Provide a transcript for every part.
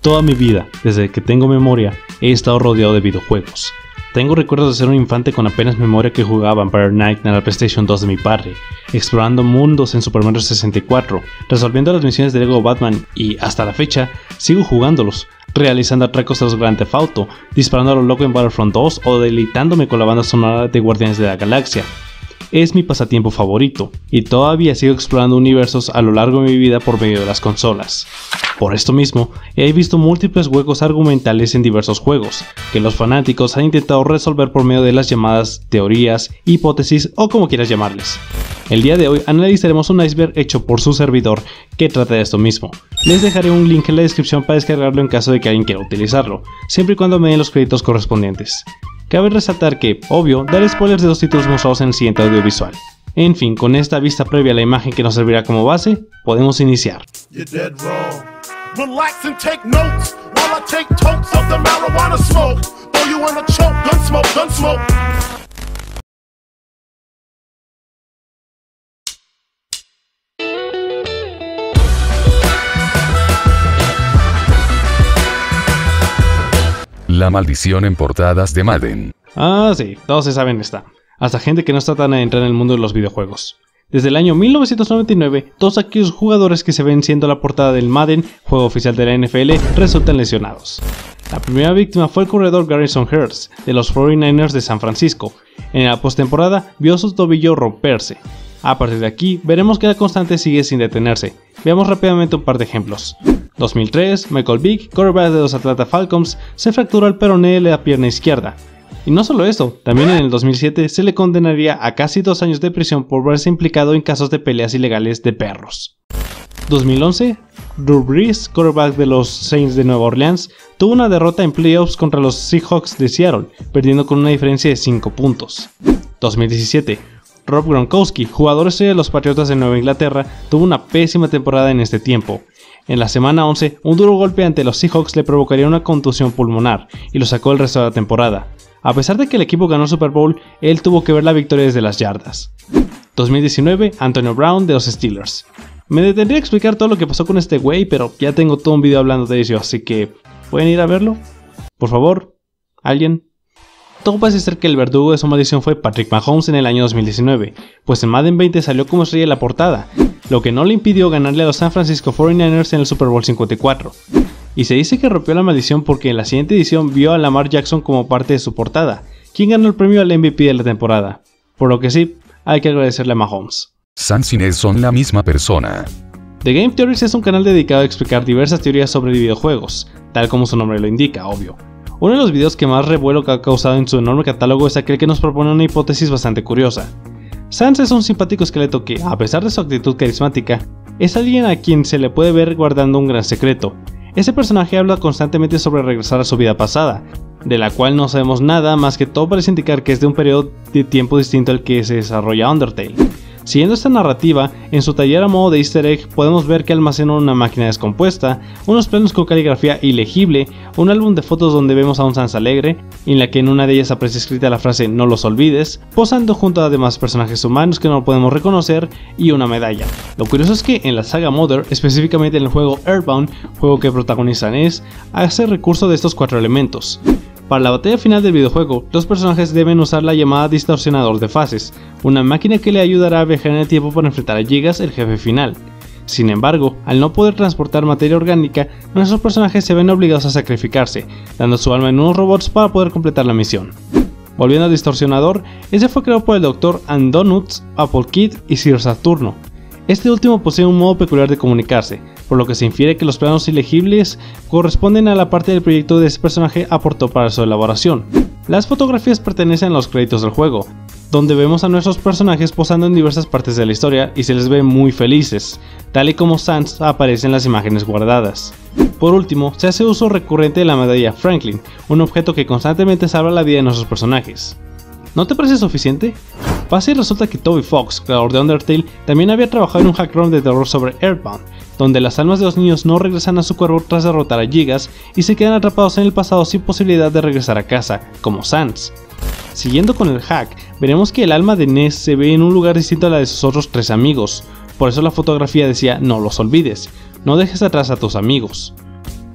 Toda mi vida, desde que tengo memoria, he estado rodeado de videojuegos. Tengo recuerdos de ser un infante con apenas memoria que jugaba Vampire Knight en la PlayStation 2 de mi padre, explorando mundos en Super Mario 64, resolviendo las misiones de Lego Batman y, hasta la fecha, sigo jugándolos, realizando atracos de los Grand Theft Auto, disparando a lo loco en Battlefront 2 o deleitándome con la banda sonora de Guardianes de la Galaxia. Es mi pasatiempo favorito, y todavía sigo explorando universos a lo largo de mi vida por medio de las consolas. Por esto mismo, he visto múltiples huecos argumentales en diversos juegos, que los fanáticos han intentado resolver por medio de las llamadas teorías, hipótesis o como quieras llamarles. El día de hoy analizaremos un iceberg hecho por su servidor que trata de esto mismo. Les dejaré un link en la descripción para descargarlo en caso de que alguien quiera utilizarlo, siempre y cuando me den los créditos correspondientes. Cabe resaltar que, obvio, daré spoilers de los títulos mostrados en el siguiente audiovisual. En fin, con esta vista previa a la imagen que nos servirá como base, podemos iniciar. La maldición en portadas de Madden. Ah, sí, todos se saben esta. Hasta gente que no está tan adentrada en el mundo de los videojuegos. Desde el año 1999, todos aquellos jugadores que se ven siendo la portada del Madden, juego oficial de la NFL, resultan lesionados. La primera víctima fue el corredor Garrison Hearst, de los 49ers de San Francisco. En la postemporada, vio su tobillo romperse. A partir de aquí, veremos que la constante sigue sin detenerse. Veamos rápidamente un par de ejemplos. 2003, Michael Vick, quarterback de los Atlanta Falcons, se fracturó el peroné de la pierna izquierda. Y no solo eso, también en el 2007 se le condenaría a casi 2 años de prisión por verse implicado en casos de peleas ilegales de perros. 2011, Drew Brees, quarterback de los Saints de Nueva Orleans, tuvo una derrota en playoffs contra los Seahawks de Seattle, perdiendo con una diferencia de 5 puntos. 2017, Rob Gronkowski, jugador estrella de los Patriotas de Nueva Inglaterra, tuvo una pésima temporada en este tiempo. En la semana 11, un duro golpe ante los Seahawks le provocaría una contusión pulmonar y lo sacó el resto de la temporada. A pesar de que el equipo ganó el Super Bowl, él tuvo que ver la victoria desde las yardas. 2019, Antonio Brown de los Steelers. Me detendría a explicar todo lo que pasó con este güey, pero ya tengo todo un video hablando de ello, así que ¿pueden ir a verlo? Por favor, ¿alguien? Todo parece ser que el verdugo de su maldición fue Patrick Mahomes en el año 2019, pues en Madden 20 salió como estrella de la portada, lo que no le impidió ganarle a los San Francisco 49ers en el Super Bowl 54. Y se dice que rompió la maldición porque en la siguiente edición vio a Lamar Jackson como parte de su portada, quien ganó el premio al MVP de la temporada. Por lo que sí, hay que agradecerle a Mahomes. Sans y Ned son la misma persona. The Game Theories es un canal dedicado a explicar diversas teorías sobre videojuegos, tal como su nombre lo indica, obvio. Uno de los videos que más revuelo que ha causado en su enorme catálogo es aquel que nos propone una hipótesis bastante curiosa. Sans es un simpático esqueleto que, a pesar de su actitud carismática, es alguien a quien se le puede ver guardando un gran secreto. Ese personaje habla constantemente sobre regresar a su vida pasada, de la cual no sabemos nada más que todo parece indicar que es de un periodo de tiempo distinto al que se desarrolla Undertale. Siguiendo esta narrativa, en su taller a modo de easter egg podemos ver que almacena una máquina descompuesta, unos planos con caligrafía ilegible, un álbum de fotos donde vemos a un Sans alegre, en la que en una de ellas aparece escrita la frase "no los olvides", posando junto a demás personajes humanos que no podemos reconocer, y una medalla. Lo curioso es que en la saga Mother, específicamente en el juego Earthbound, juego que protagoniza Ness, hace recurso de estos 4 elementos. Para la batalla final del videojuego, los personajes deben usar la llamada distorsionador de fases, una máquina que le ayudará a viajar en el tiempo para enfrentar a Gigas, el jefe final. Sin embargo, al no poder transportar materia orgánica, nuestros personajes se ven obligados a sacrificarse, dando su alma en unos robots para poder completar la misión. Volviendo al distorsionador, ese fue creado por el Dr. And Donuts, Apple Kid y Sir Saturno. Este último posee un modo peculiar de comunicarse, por lo que se infiere que los planos ilegibles corresponden a la parte del proyecto de ese personaje aportó para su elaboración. Las fotografías pertenecen a los créditos del juego, donde vemos a nuestros personajes posando en diversas partes de la historia y se les ve muy felices, tal y como Sans aparece en las imágenes guardadas. Por último, se hace uso recurrente de la medalla Franklin, un objeto que constantemente salva la vida de nuestros personajes. ¿No te parece suficiente? Pasa y resulta que Toby Fox, creador de Undertale, también había trabajado en un hack ROM de terror sobre Earthbound, donde las almas de los niños no regresan a su cuerpo tras derrotar a Gigas y se quedan atrapados en el pasado sin posibilidad de regresar a casa, como Sans. Siguiendo con el hack, veremos que el alma de Ness se ve en un lugar distinto a la de sus otros 3 amigos, por eso la fotografía decía "no los olvides, no dejes atrás a tus amigos".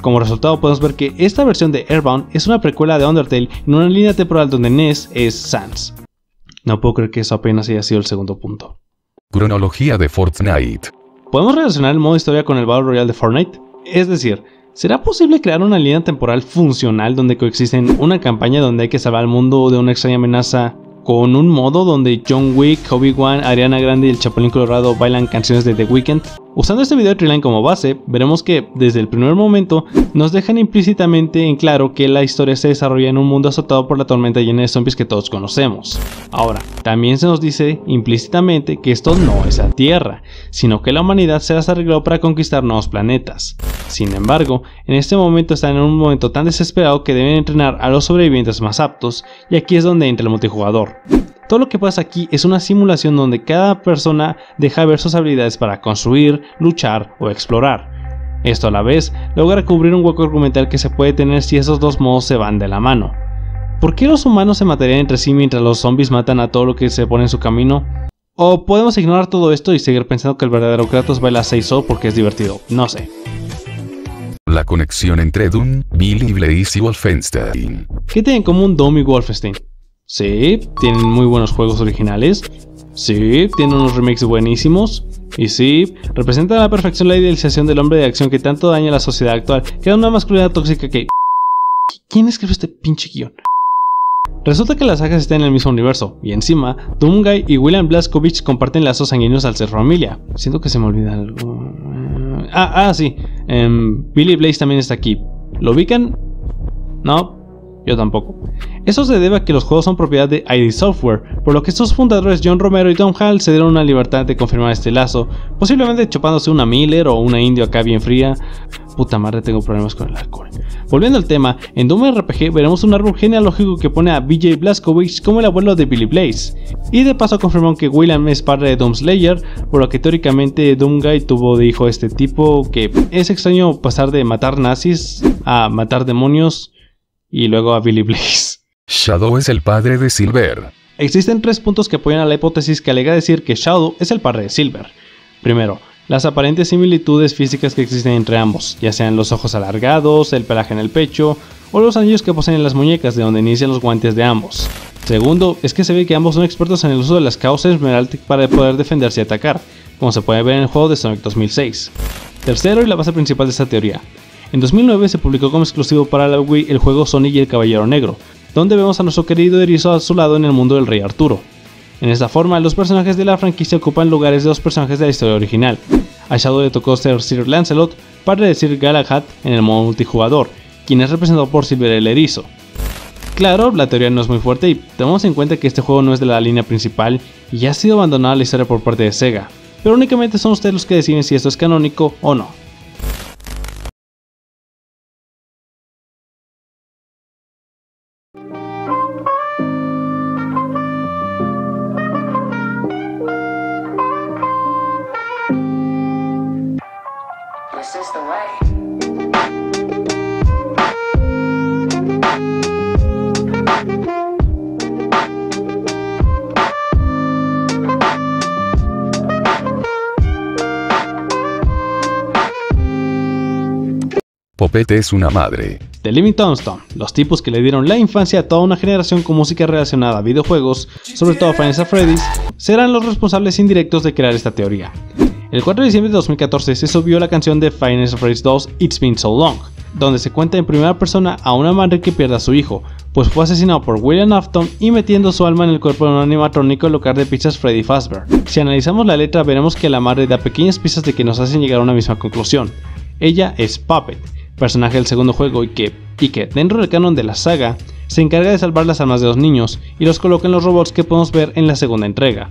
Como resultado podemos ver que esta versión de Airbound es una precuela de Undertale en una línea temporal donde Ness es Sans. No puedo creer que eso apenas haya sido el segundo punto. Cronología de Fortnite. ¿Podemos relacionar el modo historia con el Battle Royale de Fortnite? Es decir, ¿será posible crear una línea temporal funcional donde coexisten una campaña donde hay que salvar al mundo de una extraña amenaza con un modo donde John Wick, Obi-Wan, Ariana Grande y el Chapulín Colorado bailan canciones de The Weeknd? Usando este video de Treeline como base, veremos que desde el primer momento nos dejan implícitamente en claro que la historia se desarrolla en un mundo azotado por la tormenta llena de zombies que todos conocemos. Ahora, también se nos dice implícitamente que esto no es la Tierra, sino que la humanidad se las arregló para conquistar nuevos planetas. Sin embargo, en este momento están en un momento tan desesperado que deben entrenar a los sobrevivientes más aptos, y aquí es donde entra el multijugador. Todo lo que pasa aquí es una simulación donde cada persona deja ver sus habilidades para construir, luchar o explorar. Esto a la vez logra cubrir un hueco argumental que se puede tener si esos dos modos se van de la mano. ¿Por qué los humanos se matarían entre sí mientras los zombies matan a todo lo que se pone en su camino? O podemos ignorar todo esto y seguir pensando que el verdadero Kratos baila 6 solo porque es divertido, no sé. La conexión entre Doom, Billy Blaze y Wolfenstein. ¿Qué tienen en común Doom y Wolfenstein? Sí, tienen muy buenos juegos originales. Sí, tienen unos remakes buenísimos. Y sí, representan a la perfección la idealización del hombre de acción que tanto daña a la sociedad actual, que da una masculinidad tóxica que... ¿Quién escribió este pinche guión? Resulta que las sagas están en el mismo universo, y encima, Doomguy y William Blazkowicz comparten lazos sanguíneos al ser familia. Siento que se me olvida algo... sí, Billy Blaze también está aquí. ¿Lo ubican? No, yo tampoco. Eso se debe a que los juegos son propiedad de ID Software, por lo que sus fundadores John Romero y Tom Hall se dieron una libertad de confirmar este lazo, posiblemente chupándose una Miller o una indio acá bien fría. Puta madre, tengo problemas con el alcohol. Volviendo al tema, en Doom RPG veremos un árbol genealógico que pone a BJ Blazkowicz como el abuelo de Billy Blaze, y de paso confirman que William es padre de Doomslayer, por lo que teóricamente Doomguy tuvo de hijo a este tipo, que es extraño pasar de matar nazis a matar demonios y luego a Billy Blaze. Shadow es el padre de Silver. Existen 3 puntos que apoyan a la hipótesis que alega decir que Shadow es el padre de Silver. Primero, las aparentes similitudes físicas que existen entre ambos, ya sean los ojos alargados, el pelaje en el pecho, o los anillos que poseen en las muñecas de donde inician los guantes de ambos. Segundo, es que se ve que ambos son expertos en el uso de las Chaos Emerald para poder defenderse y atacar, como se puede ver en el juego de Sonic 2006. Tercero, y la base principal de esta teoría. En 2009 se publicó como exclusivo para la Wii el juego Sonic y el Caballero Negro, donde vemos a nuestro querido erizo a su lado en el mundo del Rey Arturo. En esta forma, los personajes de la franquicia ocupan lugares de los personajes de la historia original. A Shadow le tocó ser Sir Lancelot, padre de Sir Galahad en el modo multijugador, quien es representado por Silver el Erizo. Claro, la teoría no es muy fuerte y tenemos en cuenta que este juego no es de la línea principal y ya ha sido abandonada la historia por parte de Sega, pero únicamente son ustedes los que deciden si esto es canónico o no. This is the way. Popete es una madre. The Living Tombstone, los tipos que le dieron la infancia a toda una generación con música relacionada a videojuegos, sobre todo a Five Nights at Freddy's, serán los responsables indirectos de crear esta teoría. El 4 de diciembre de 2014 se subió la canción de Five Nights at Freddy's 2 It's Been So Long, donde se cuenta en primera persona a una madre que pierde a su hijo, pues fue asesinado por William Afton y metiendo su alma en el cuerpo de un animatrónico en lugar de pizzas Freddy Fazbear. Si analizamos la letra veremos que la madre da pequeñas pistas de que nos hacen llegar a una misma conclusión. Ella es Puppet, personaje del segundo juego y que dentro del canon de la saga se encarga de salvar las almas de los niños y los coloca en los robots que podemos ver en la segunda entrega.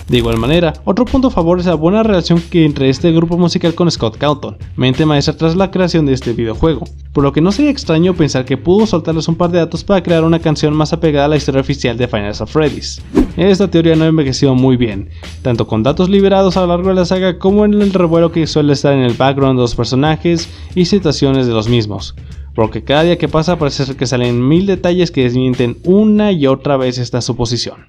De igual manera, otro punto a favor es la buena relación que entre este grupo musical con Scott Cawthon, mente maestra tras la creación de este videojuego, por lo que no sería extraño pensar que pudo soltarles un par de datos para crear una canción más apegada a la historia oficial de Final Freddy's. Esta teoría no ha envejecido muy bien, tanto con datos liberados a lo largo de la saga como en el revuelo que suele estar en el background de los personajes y situaciones de los mismos, por lo que cada día que pasa parece ser que salen 1000 detalles que desmienten una y otra vez esta suposición.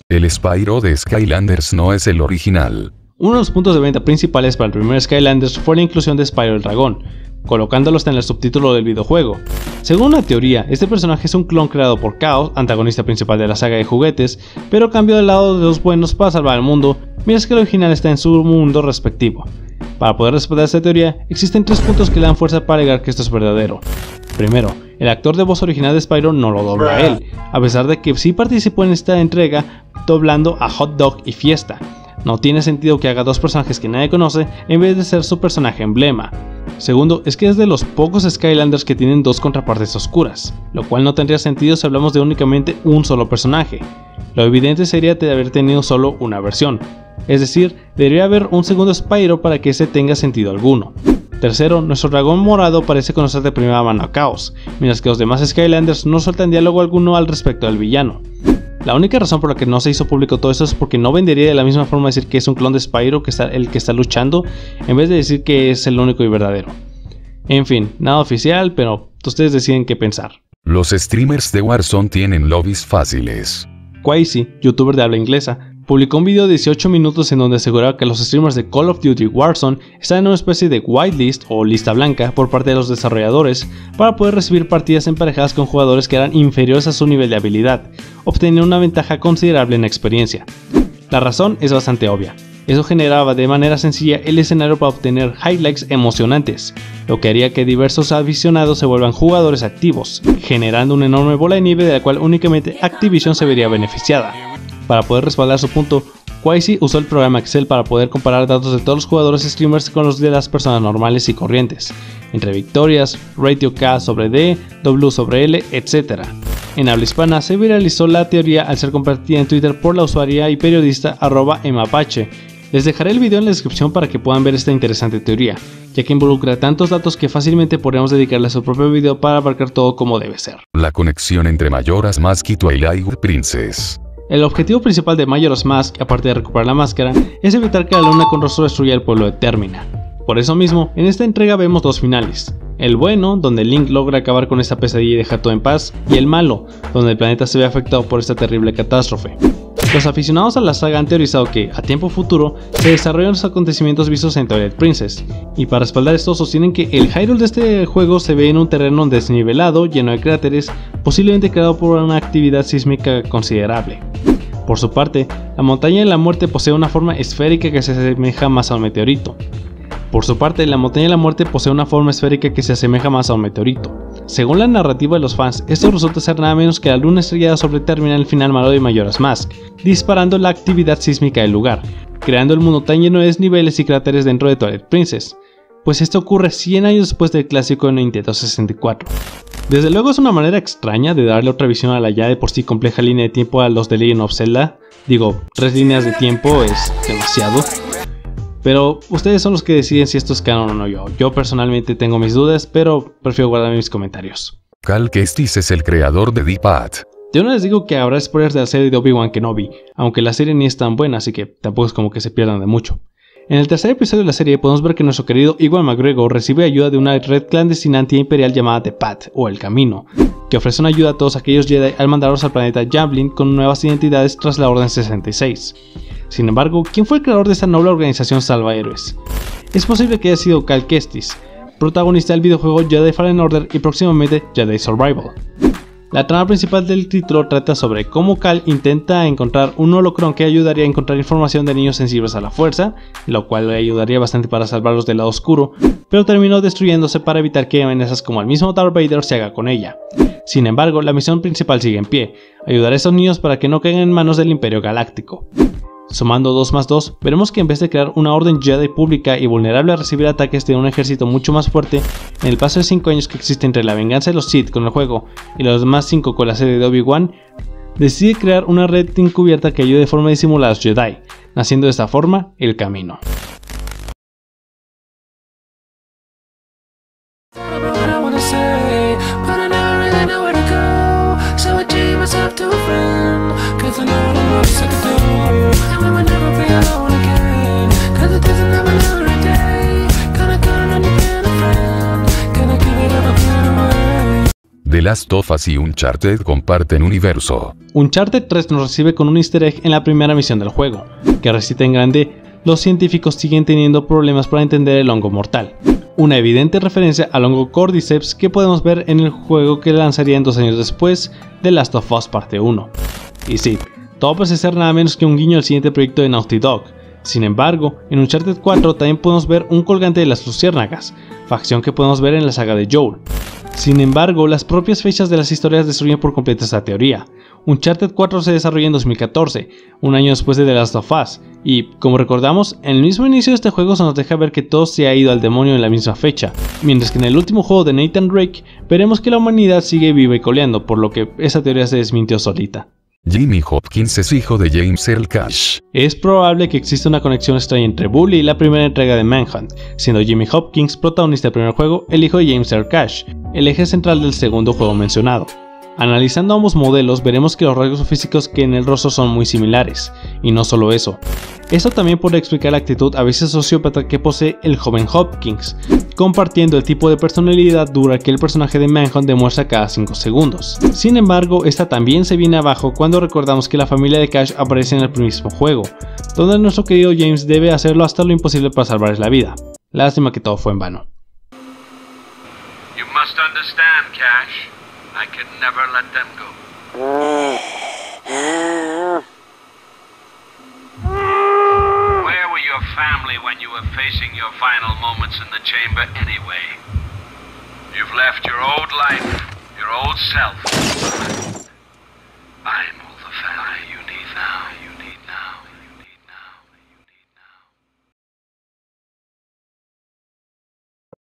El Spyro de Skylanders no es el original. Uno de los puntos de venta principales para el primer Skylanders fue la inclusión de Spyro el dragón, colocándolo hasta en el subtítulo del videojuego. Según una teoría, este personaje es un clon creado por Chaos, antagonista principal de la saga de juguetes, pero cambió del lado de los buenos para salvar al mundo, mientras que el original está en su mundo respectivo. Para poder respaldar esta teoría, existen 3 puntos que le dan fuerza para alegar que esto es verdadero. Primero, el actor de voz original de Spyro no lo dobla a él, a pesar de que sí participó en esta entrega doblando a Hot Dog y Fiesta. No tiene sentido que haga 2 personajes que nadie conoce en vez de ser su personaje emblema. Segundo, es que es de los pocos Skylanders que tienen 2 contrapartes oscuras, lo cual no tendría sentido si hablamos de únicamente un solo personaje. Lo evidente sería de haber tenido solo una versión, es decir, debería haber un segundo Spyro para que ese tenga sentido alguno. Tercero, nuestro dragón morado parece conocer de primera mano a Chaos, mientras que los demás Skylanders no sueltan diálogo alguno al respecto del villano. La única razón por la que no se hizo público todo esto es porque no vendería de la misma forma decir que es un clon de Spyro el que está luchando, en vez de decir que es el único y verdadero. En fin, nada oficial, pero ustedes deciden qué pensar. Los streamers de Warzone tienen lobbies fáciles. Quasi, youtuber de habla inglesa, publicó un video de 18 minutos en donde aseguraba que los streamers de Call of Duty Warzone están en una especie de whitelist o lista blanca por parte de los desarrolladores para poder recibir partidas emparejadas con jugadores que eran inferiores a su nivel de habilidad, obteniendo una ventaja considerable en experiencia. La razón es bastante obvia. Eso generaba de manera sencilla el escenario para obtener highlights emocionantes, lo que haría que diversos aficionados se vuelvan jugadores activos, generando una enorme bola de nieve de la cual únicamente Activision se vería beneficiada. Para poder respaldar su punto, Quasi usó el programa Excel para poder comparar datos de todos los jugadores streamers con los de las personas normales y corrientes, entre victorias, ratio K sobre D, W sobre L, etc. En habla hispana se viralizó la teoría al ser compartida en Twitter por la usuaria y periodista @emapache. Les dejaré el video en la descripción para que puedan ver esta interesante teoría, ya que involucra tantos datos que fácilmente podríamos dedicarle a su propio video para abarcar todo como debe ser. La conexión entre Majora's Mask y Twilight Princess. El objetivo principal de Majora's Mask, aparte de recuperar la máscara, es evitar que la luna con rostro destruya el pueblo de Termina. Por eso mismo, en esta entrega vemos 2 finales. El bueno, donde Link logra acabar con esta pesadilla y dejar todo en paz, y el malo, donde el planeta se ve afectado por esta terrible catástrofe. Los aficionados a la saga han teorizado que, a tiempo futuro, se desarrollan los acontecimientos vistos en Twilight Princess, y para respaldar esto sostienen que el Hyrule de este juego se ve en un terreno desnivelado, lleno de cráteres, posiblemente creado por una actividad sísmica considerable. Por su parte, la montaña de la muerte posee una forma esférica que se asemeja más a un meteorito. Según la narrativa de los fans, esto resulta ser nada menos que la luna estrellada sobre Termina el final malo de Majora's Mask, disparando la actividad sísmica del lugar, creando el mundo tan lleno de desniveles y cráteres dentro de Twilight Princess, pues esto ocurre 100 años después del clásico de Nintendo 64. Desde luego es una manera extraña de darle otra visión a la ya de por sí compleja línea de tiempo a los de Legend of Zelda. Digo, 3 líneas de tiempo es demasiado. Pero ustedes son los que deciden si esto es canon o no yo. Yo personalmente tengo mis dudas, pero prefiero guardar mis comentarios. Cal Kestis es el creador de D-Pad. Yo no les digo que habrá spoilers de la serie de Obi-Wan Kenobi, aunque la serie ni es tan buena, así que tampoco es como que se pierdan de mucho. En el tercer episodio de la serie podemos ver que nuestro querido Ewan McGregor recibe ayuda de una red clandestina anti-imperial llamada The Path, o El Camino, que ofrece una ayuda a todos aquellos Jedi al mandarlos al planeta Javelin con nuevas identidades tras la Orden 66. Sin embargo, ¿quién fue el creador de esta noble organización salvahéroes? Es posible que haya sido Cal Kestis, protagonista del videojuego Jedi Fallen Order y próximamente Jedi Survival. La trama principal del título trata sobre cómo Cal intenta encontrar un holocron que ayudaría a encontrar información de niños sensibles a la fuerza, lo cual le ayudaría bastante para salvarlos del lado oscuro, pero terminó destruyéndose para evitar que amenazas como el mismo Darth Vader se haga con ella. Sin embargo, la misión principal sigue en pie, ayudar a estos niños para que no caigan en manos del Imperio Galáctico. Sumando 2 más 2, veremos que en vez de crear una orden Jedi pública y vulnerable a recibir ataques de un ejército mucho más fuerte, en el paso de 5 años que existe entre la venganza de los Sith con el juego y los demás 5 con la serie de Obi-Wan, decide crear una red encubierta que ayude de forma disimulada a los Jedi, naciendo de esta forma El Camino. The Last of Us y Uncharted comparten universo. Uncharted 3 nos recibe con un easter egg en la primera misión del juego, que recita en grande: los científicos siguen teniendo problemas para entender el hongo mortal. Una evidente referencia al hongo Cordyceps que podemos ver en el juego que lanzarían 2 años después, The Last of Us Parte 1. Y sí, todo parece ser nada menos que un guiño al siguiente proyecto de Naughty Dog. Sin embargo, en Uncharted 4 también podemos ver un colgante de las luciérnagas, facción que podemos ver en la saga de Joel. Sin embargo, las propias fechas de las historias destruyen por completo esta teoría. Uncharted 4 se desarrolla en 2014, un año después de The Last of Us, y, como recordamos, en el mismo inicio de este juego se nos deja ver que todo se ha ido al demonio en la misma fecha, mientras que en el último juego de Nathan Drake veremos que la humanidad sigue viva y coleando, por lo que esa teoría se desmintió solita. Jimmy Hopkins es hijo de James Earl Cash. Es probable que exista una conexión extraña entre Bully y la primera entrega de Manhunt, siendo Jimmy Hopkins, protagonista del primer juego, el hijo de James Earl Cash, el eje central del segundo juego mencionado. Analizando ambos modelos veremos que los rasgos físicos que en el rostro son muy similares, y no solo eso. Esto también puede explicar la actitud a veces sociópata que posee el joven Hopkins, compartiendo el tipo de personalidad dura que el personaje de Manhunt demuestra cada 5 segundos. Sin embargo, esta también se viene abajo cuando recordamos que la familia de Cash aparece en el mismo juego, donde nuestro querido James debe hacerlo hasta lo imposible para salvarles la vida. Lástima que todo fue en vano. You must understand, Cash. I could never let them go. Where were your family when you were facing your final moments in the chamber anyway? You've left your old life, your old self. I'm all the family you need now, you need now, you need now, you need now.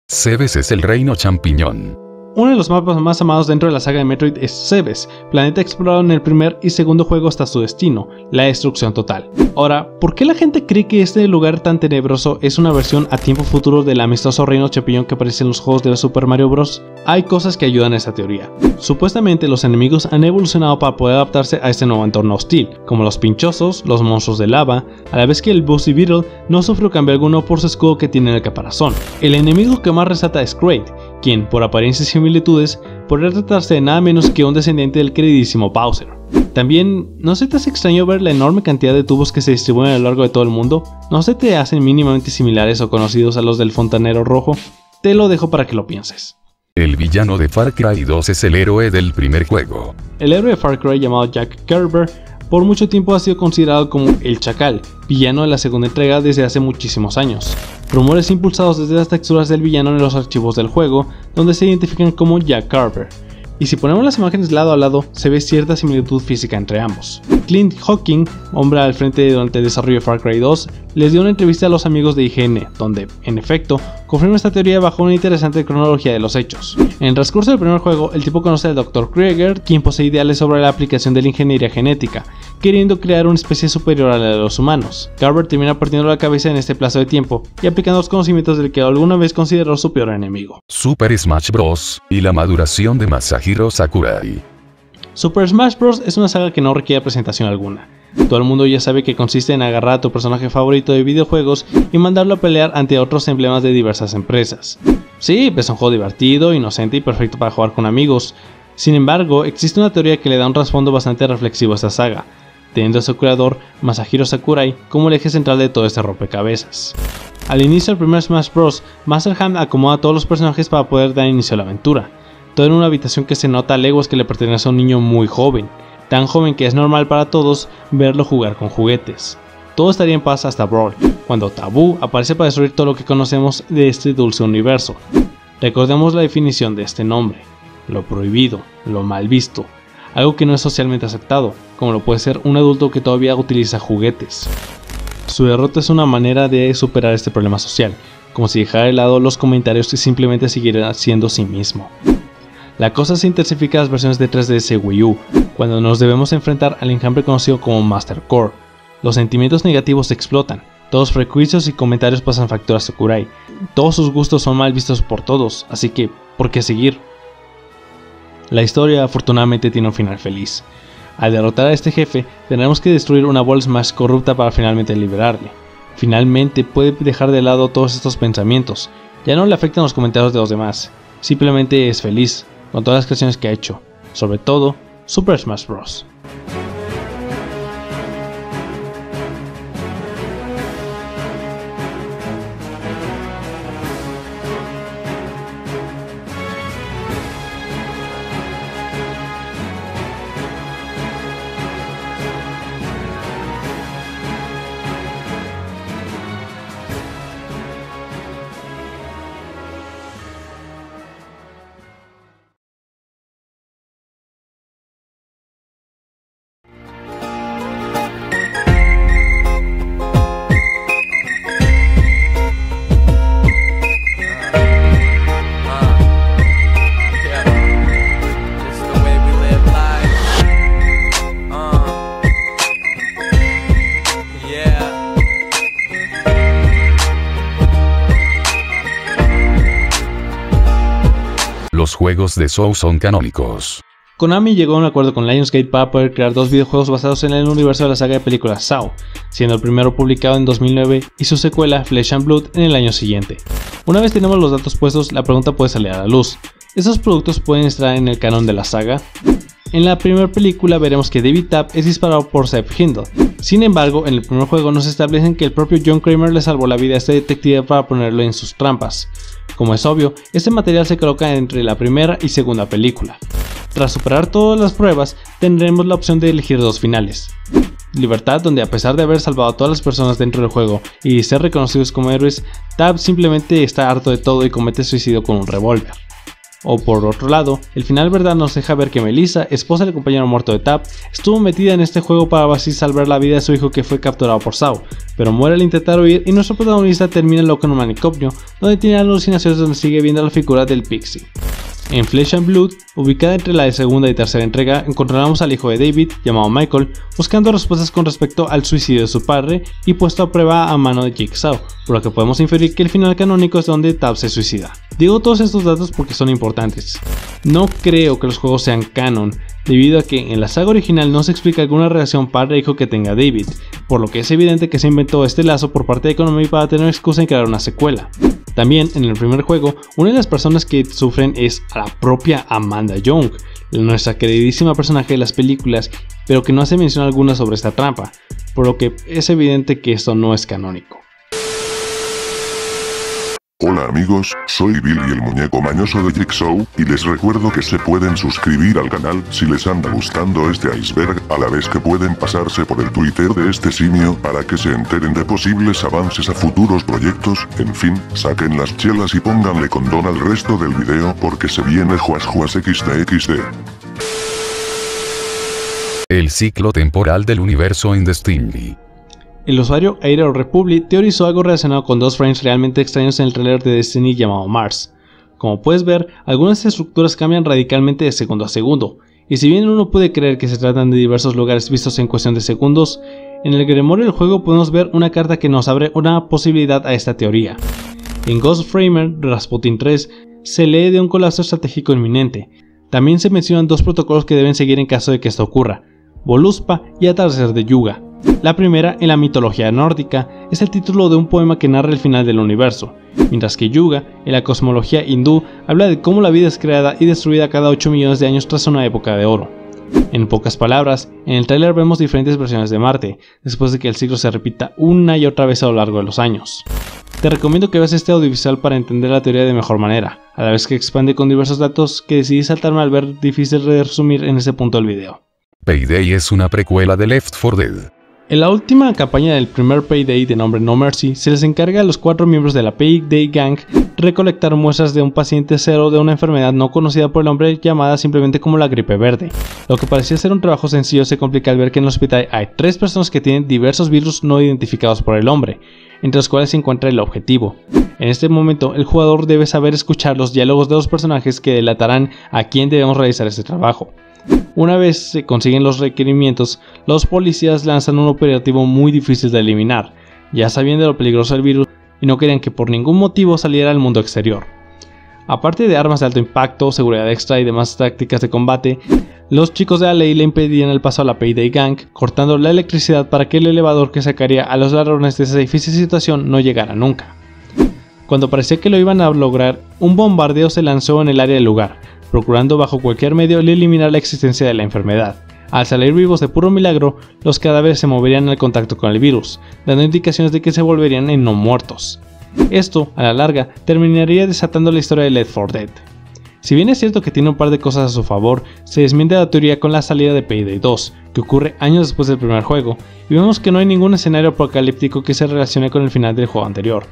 Cebes es el reino champiñón. Uno de los mapas más amados dentro de la saga de Metroid es Cebes, planeta explorado en el primer y segundo juego hasta su destino, la destrucción total. Ahora, ¿por qué la gente cree que este lugar tan tenebroso es una versión a tiempo futuro del amistoso reino champiñón que aparece en los juegos de Super Mario Bros? Hay cosas que ayudan a esta teoría. Supuestamente los enemigos han evolucionado para poder adaptarse a este nuevo entorno hostil, como los pinchosos, los monstruos de lava, a la vez que el Bossy Beetle no sufrió cambio alguno por su escudo que tiene en el caparazón. El enemigo que más resalta es Kraid, quien, por apariencias y similitudes, podría tratarse de nada menos que un descendiente del queridísimo Bowser. También, ¿no se te hace extraño ver la enorme cantidad de tubos que se distribuyen a lo largo de todo el mundo? ¿No se te hacen mínimamente similares o conocidos a los del fontanero rojo? Te lo dejo para que lo pienses. El villano de Far Cry 2 es el héroe del primer juego. El héroe de Far Cry llamado Jack Kerber por mucho tiempo ha sido considerado como el Chacal, villano de la segunda entrega desde hace muchísimos años. Rumores impulsados desde las texturas del villano en los archivos del juego, donde se identifican como Jack Carver. Y si ponemos las imágenes lado a lado, se ve cierta similitud física entre ambos. Clint Hawking, hombre al frente durante el desarrollo de Far Cry 2, les dio una entrevista a los amigos de IGN, donde, en efecto, confirma esta teoría bajo una interesante cronología de los hechos. En el transcurso del primer juego, el tipo conoce al Dr. Krieger, quien posee ideales sobre la aplicación de la ingeniería genética, queriendo crear una especie superior a la de los humanos. Carver termina partiendo la cabeza en este plazo de tiempo y aplicando los conocimientos del que alguna vez consideró su peor enemigo. Super Smash Bros. Y la maduración de Masahiro Sakurai. Super Smash Bros. Es una saga que no requiere presentación alguna. Todo el mundo ya sabe que consiste en agarrar a tu personaje favorito de videojuegos y mandarlo a pelear ante otros emblemas de diversas empresas. Sí, es un juego divertido, inocente y perfecto para jugar con amigos. Sin embargo, existe una teoría que le da un trasfondo bastante reflexivo a esta saga, teniendo a su creador, Masahiro Sakurai, como el eje central de todo este rompecabezas. Al inicio del primer Smash Bros., Master Hand acomoda a todos los personajes para poder dar inicio a la aventura, todo en una habitación que se nota a leguas que le pertenece a un niño muy joven, tan joven que es normal para todos verlo jugar con juguetes. Todo estaría en paz hasta Brawl, cuando Taboo aparece para destruir todo lo que conocemos de este dulce universo. Recordemos la definición de este nombre: lo prohibido, lo mal visto, algo que no es socialmente aceptado, como lo puede ser un adulto que todavía utiliza juguetes. Su derrota es una manera de superar este problema social, como si dejara de lado los comentarios y simplemente siguiera siendo sí mismo. La cosa se intensifica en las versiones de 3DS Wii U, cuando nos debemos enfrentar al enjambre conocido como Master Core, Los sentimientos negativos explotan, todos los prejuicios y comentarios pasan factura a Sakurai, todos sus gustos son mal vistos por todos, así que, ¿por qué seguir? La historia afortunadamente tiene un final feliz. Al derrotar a este jefe, tendremos que destruir una Ball Smash corrupta para finalmente liberarle. Finalmente puede dejar de lado todos estos pensamientos, ya no le afectan los comentarios de los demás, simplemente es feliz con todas las creaciones que ha hecho, sobre todo Super Smash Bros. Los juegos de Zou son canónicos. Konami llegó a un acuerdo con Lionsgate para poder crear dos videojuegos basados en el universo de la saga de películas Saw, siendo el primero publicado en 2009 y su secuela Flesh and Blood en el año siguiente. Una vez tenemos los datos puestos, la pregunta puede salir a la luz. ¿Estos productos pueden estar en el canon de la saga? En la primera película veremos que David Tapp es disparado por Seth Hindle. Sin embargo, en el primer juego nos establecen que el propio John Kramer le salvó la vida a este detective para ponerlo en sus trampas. Como es obvio, este material se coloca entre la primera y segunda película. Tras superar todas las pruebas, tendremos la opción de elegir dos finales. Libertad, donde a pesar de haber salvado a todas las personas dentro del juego y ser reconocidos como héroes, Tapp simplemente está harto de todo y comete suicidio con un revólver. O por otro lado, el final verdad nos deja ver que Melissa, esposa del compañero muerto de Tapp, estuvo metida en este juego para así salvar la vida de su hijo que fue capturado por Saw, pero muere al intentar huir y nuestro protagonista termina loco en un manicomio, donde tiene alucinaciones donde sigue viendo la figura del Pixie. En Flesh and Blood, ubicada entre la segunda y tercera entrega, encontraremos al hijo de David, llamado Michael, buscando respuestas con respecto al suicidio de su padre y puesto a prueba a mano de Jigsaw, por lo que podemos inferir que el final canónico es donde Tapp se suicida. Digo todos estos datos porque son importantes. No creo que los juegos sean canon, debido a que en la saga original no se explica alguna relación padre-hijo que tenga David, por lo que es evidente que se inventó este lazo por parte de Konami para tener excusa en crear una secuela. También en el primer juego, una de las personas que sufren es a la propia Amanda Young, nuestra queridísima personaje de las películas, pero que no hace mención alguna sobre esta trampa, por lo que es evidente que esto no es canónico. Hola amigos, soy Billy el muñeco mañoso de Jigsaw, y les recuerdo que se pueden suscribir al canal si les anda gustando este iceberg, a la vez que pueden pasarse por el Twitter de este simio para que se enteren de posibles avances a futuros proyectos. En fin, saquen las chelas y pónganle condón al resto del video porque se viene Juas XDXD. El ciclo temporal del universo in Destiny. El usuario Aero Republic teorizó algo relacionado con dos frames realmente extraños en el trailer de Destiny llamado Mars. Como puedes ver, algunas estructuras cambian radicalmente de segundo a segundo, y si bien uno puede creer que se tratan de diversos lugares vistos en cuestión de segundos, en el grimorio del juego podemos ver una carta que nos abre una posibilidad a esta teoría. En Ghost Framer Rasputin 3 se lee de un colapso estratégico inminente. También se mencionan dos protocolos que deben seguir en caso de que esto ocurra: Voluspa y Atardecer de Yuga. La primera, en la mitología nórdica, es el título de un poema que narra el final del universo, mientras que Yuga, en la cosmología hindú, habla de cómo la vida es creada y destruida cada 8 millones de años tras una época de oro. En pocas palabras, en el tráiler vemos diferentes versiones de Marte, después de que el ciclo se repita una y otra vez a lo largo de los años. Te recomiendo que veas este audiovisual para entender la teoría de mejor manera, a la vez que expande con diversos datos que decidí saltarme al ver difícil de resumir en ese punto del video. Payday es una precuela de Left 4 Dead. En la última campaña del primer Payday de nombre No Mercy, se les encarga a los 4 miembros de la Payday Gang recolectar muestras de un paciente cero de una enfermedad no conocida por el hombre llamada simplemente como la gripe verde. Lo que parecía ser un trabajo sencillo se complica al ver que en el hospital hay 3 personas que tienen diversos virus no identificados por el hombre. entre los cuales se encuentra el objetivo. En este momento, el jugador debe saber escuchar los diálogos de los personajes que delatarán a quién debemos realizar este trabajo. Una vez se consiguen los requerimientos, los policías lanzan un operativo muy difícil de eliminar, ya sabiendo lo peligroso del virus y no querían que por ningún motivo saliera al mundo exterior. Aparte de armas de alto impacto, seguridad extra y demás tácticas de combate, los chicos de la ley le impedían el paso a la Payday Gang, cortando la electricidad para que el elevador que sacaría a los ladrones de esa difícil situación no llegara nunca. Cuando parecía que lo iban a lograr, un bombardeo se lanzó en el área del lugar, procurando bajo cualquier medio eliminar la existencia de la enfermedad. Al salir vivos de puro milagro, los cadáveres se moverían al contacto con el virus, dando indicaciones de que se volverían en no muertos. Esto, a la larga, terminaría desatando la historia de Left 4 Dead. Si bien es cierto que tiene un par de cosas a su favor, se desmiente la teoría con la salida de Payday 2, que ocurre años después del primer juego, y vemos que no hay ningún escenario apocalíptico que se relacione con el final del juego anterior.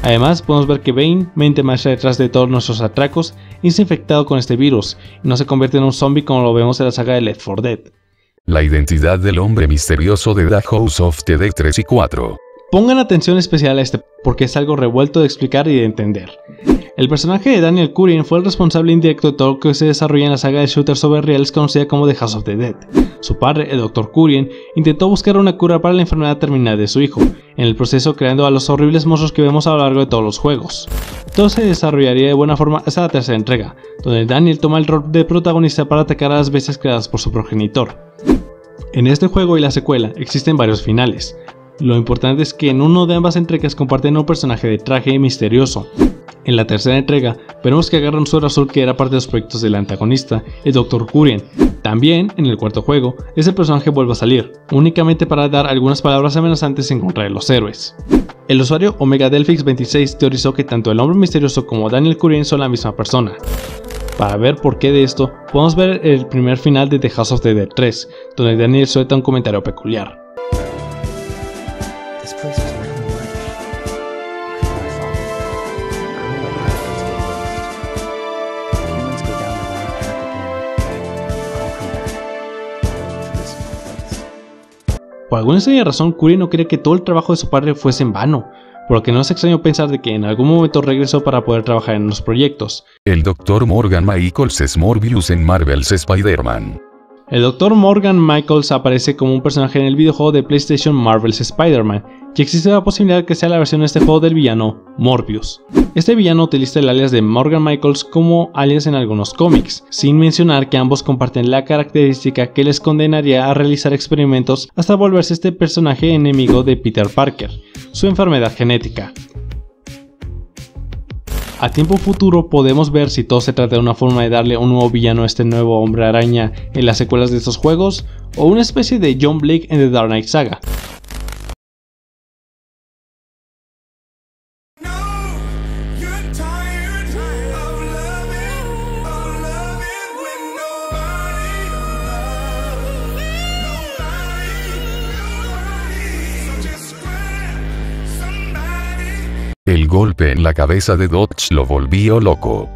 Además, podemos ver que Bane, mente maestra detrás de todos nuestros atracos, es infectado con este virus, y no se convierte en un zombie como lo vemos en la saga de Left 4 Dead. La identidad del hombre misterioso de The House of the Dead 3 y 4. Pongan atención especial a este porque es algo revuelto de explicar y de entender. El personaje de Daniel Curien fue el responsable indirecto de todo lo que se desarrolla en la saga de shooters sobre reales conocida como The House of the Dead. Su padre, el Dr. Curien, intentó buscar una cura para la enfermedad terminal de su hijo, en el proceso creando a los horribles monstruos que vemos a lo largo de todos los juegos. Todo se desarrollaría de buena forma hasta la tercera entrega, donde Daniel toma el rol de protagonista para atacar a las bestias creadas por su progenitor. En este juego y la secuela existen varios finales. Lo importante es que en uno de ambas entregas comparten un personaje de traje misterioso. En la tercera entrega, veremos que agarra un suero azul que era parte de los proyectos del antagonista, el Dr. Curien. También, en el cuarto juego, ese personaje vuelve a salir, únicamente para dar algunas palabras amenazantes en contra de los héroes. El usuario OmegaDelphix26 teorizó que tanto el hombre misterioso como Daniel Curien son la misma persona. Para ver por qué de esto, podemos ver el primer final de The House of the Dead 3, donde Daniel suelta un comentario peculiar. Por alguna extraña razón, Curien no quería que todo el trabajo de su padre fuese en vano, por lo que no es extraño pensar de que en algún momento regresó para poder trabajar en los proyectos. El Dr. Morgan Michaels es Morbius en Marvel's Spider-Man. El Dr. Morgan Michaels aparece como un personaje en el videojuego de PlayStation Marvel's Spider-Man, y existe la posibilidad de que sea la versión de este juego del villano Morbius. Este villano utiliza el alias de Morgan Michaels como alias en algunos cómics, sin mencionar que ambos comparten la característica que les condenaría a realizar experimentos hasta volverse este personaje enemigo de Peter Parker, su enfermedad genética. A tiempo futuro podemos ver si todo se trata de una forma de darle un nuevo villano a este nuevo hombre araña en las secuelas de estos juegos, o una especie de John Blake en The Dark Knight Saga. El golpe en la cabeza de Dodge lo volvió loco.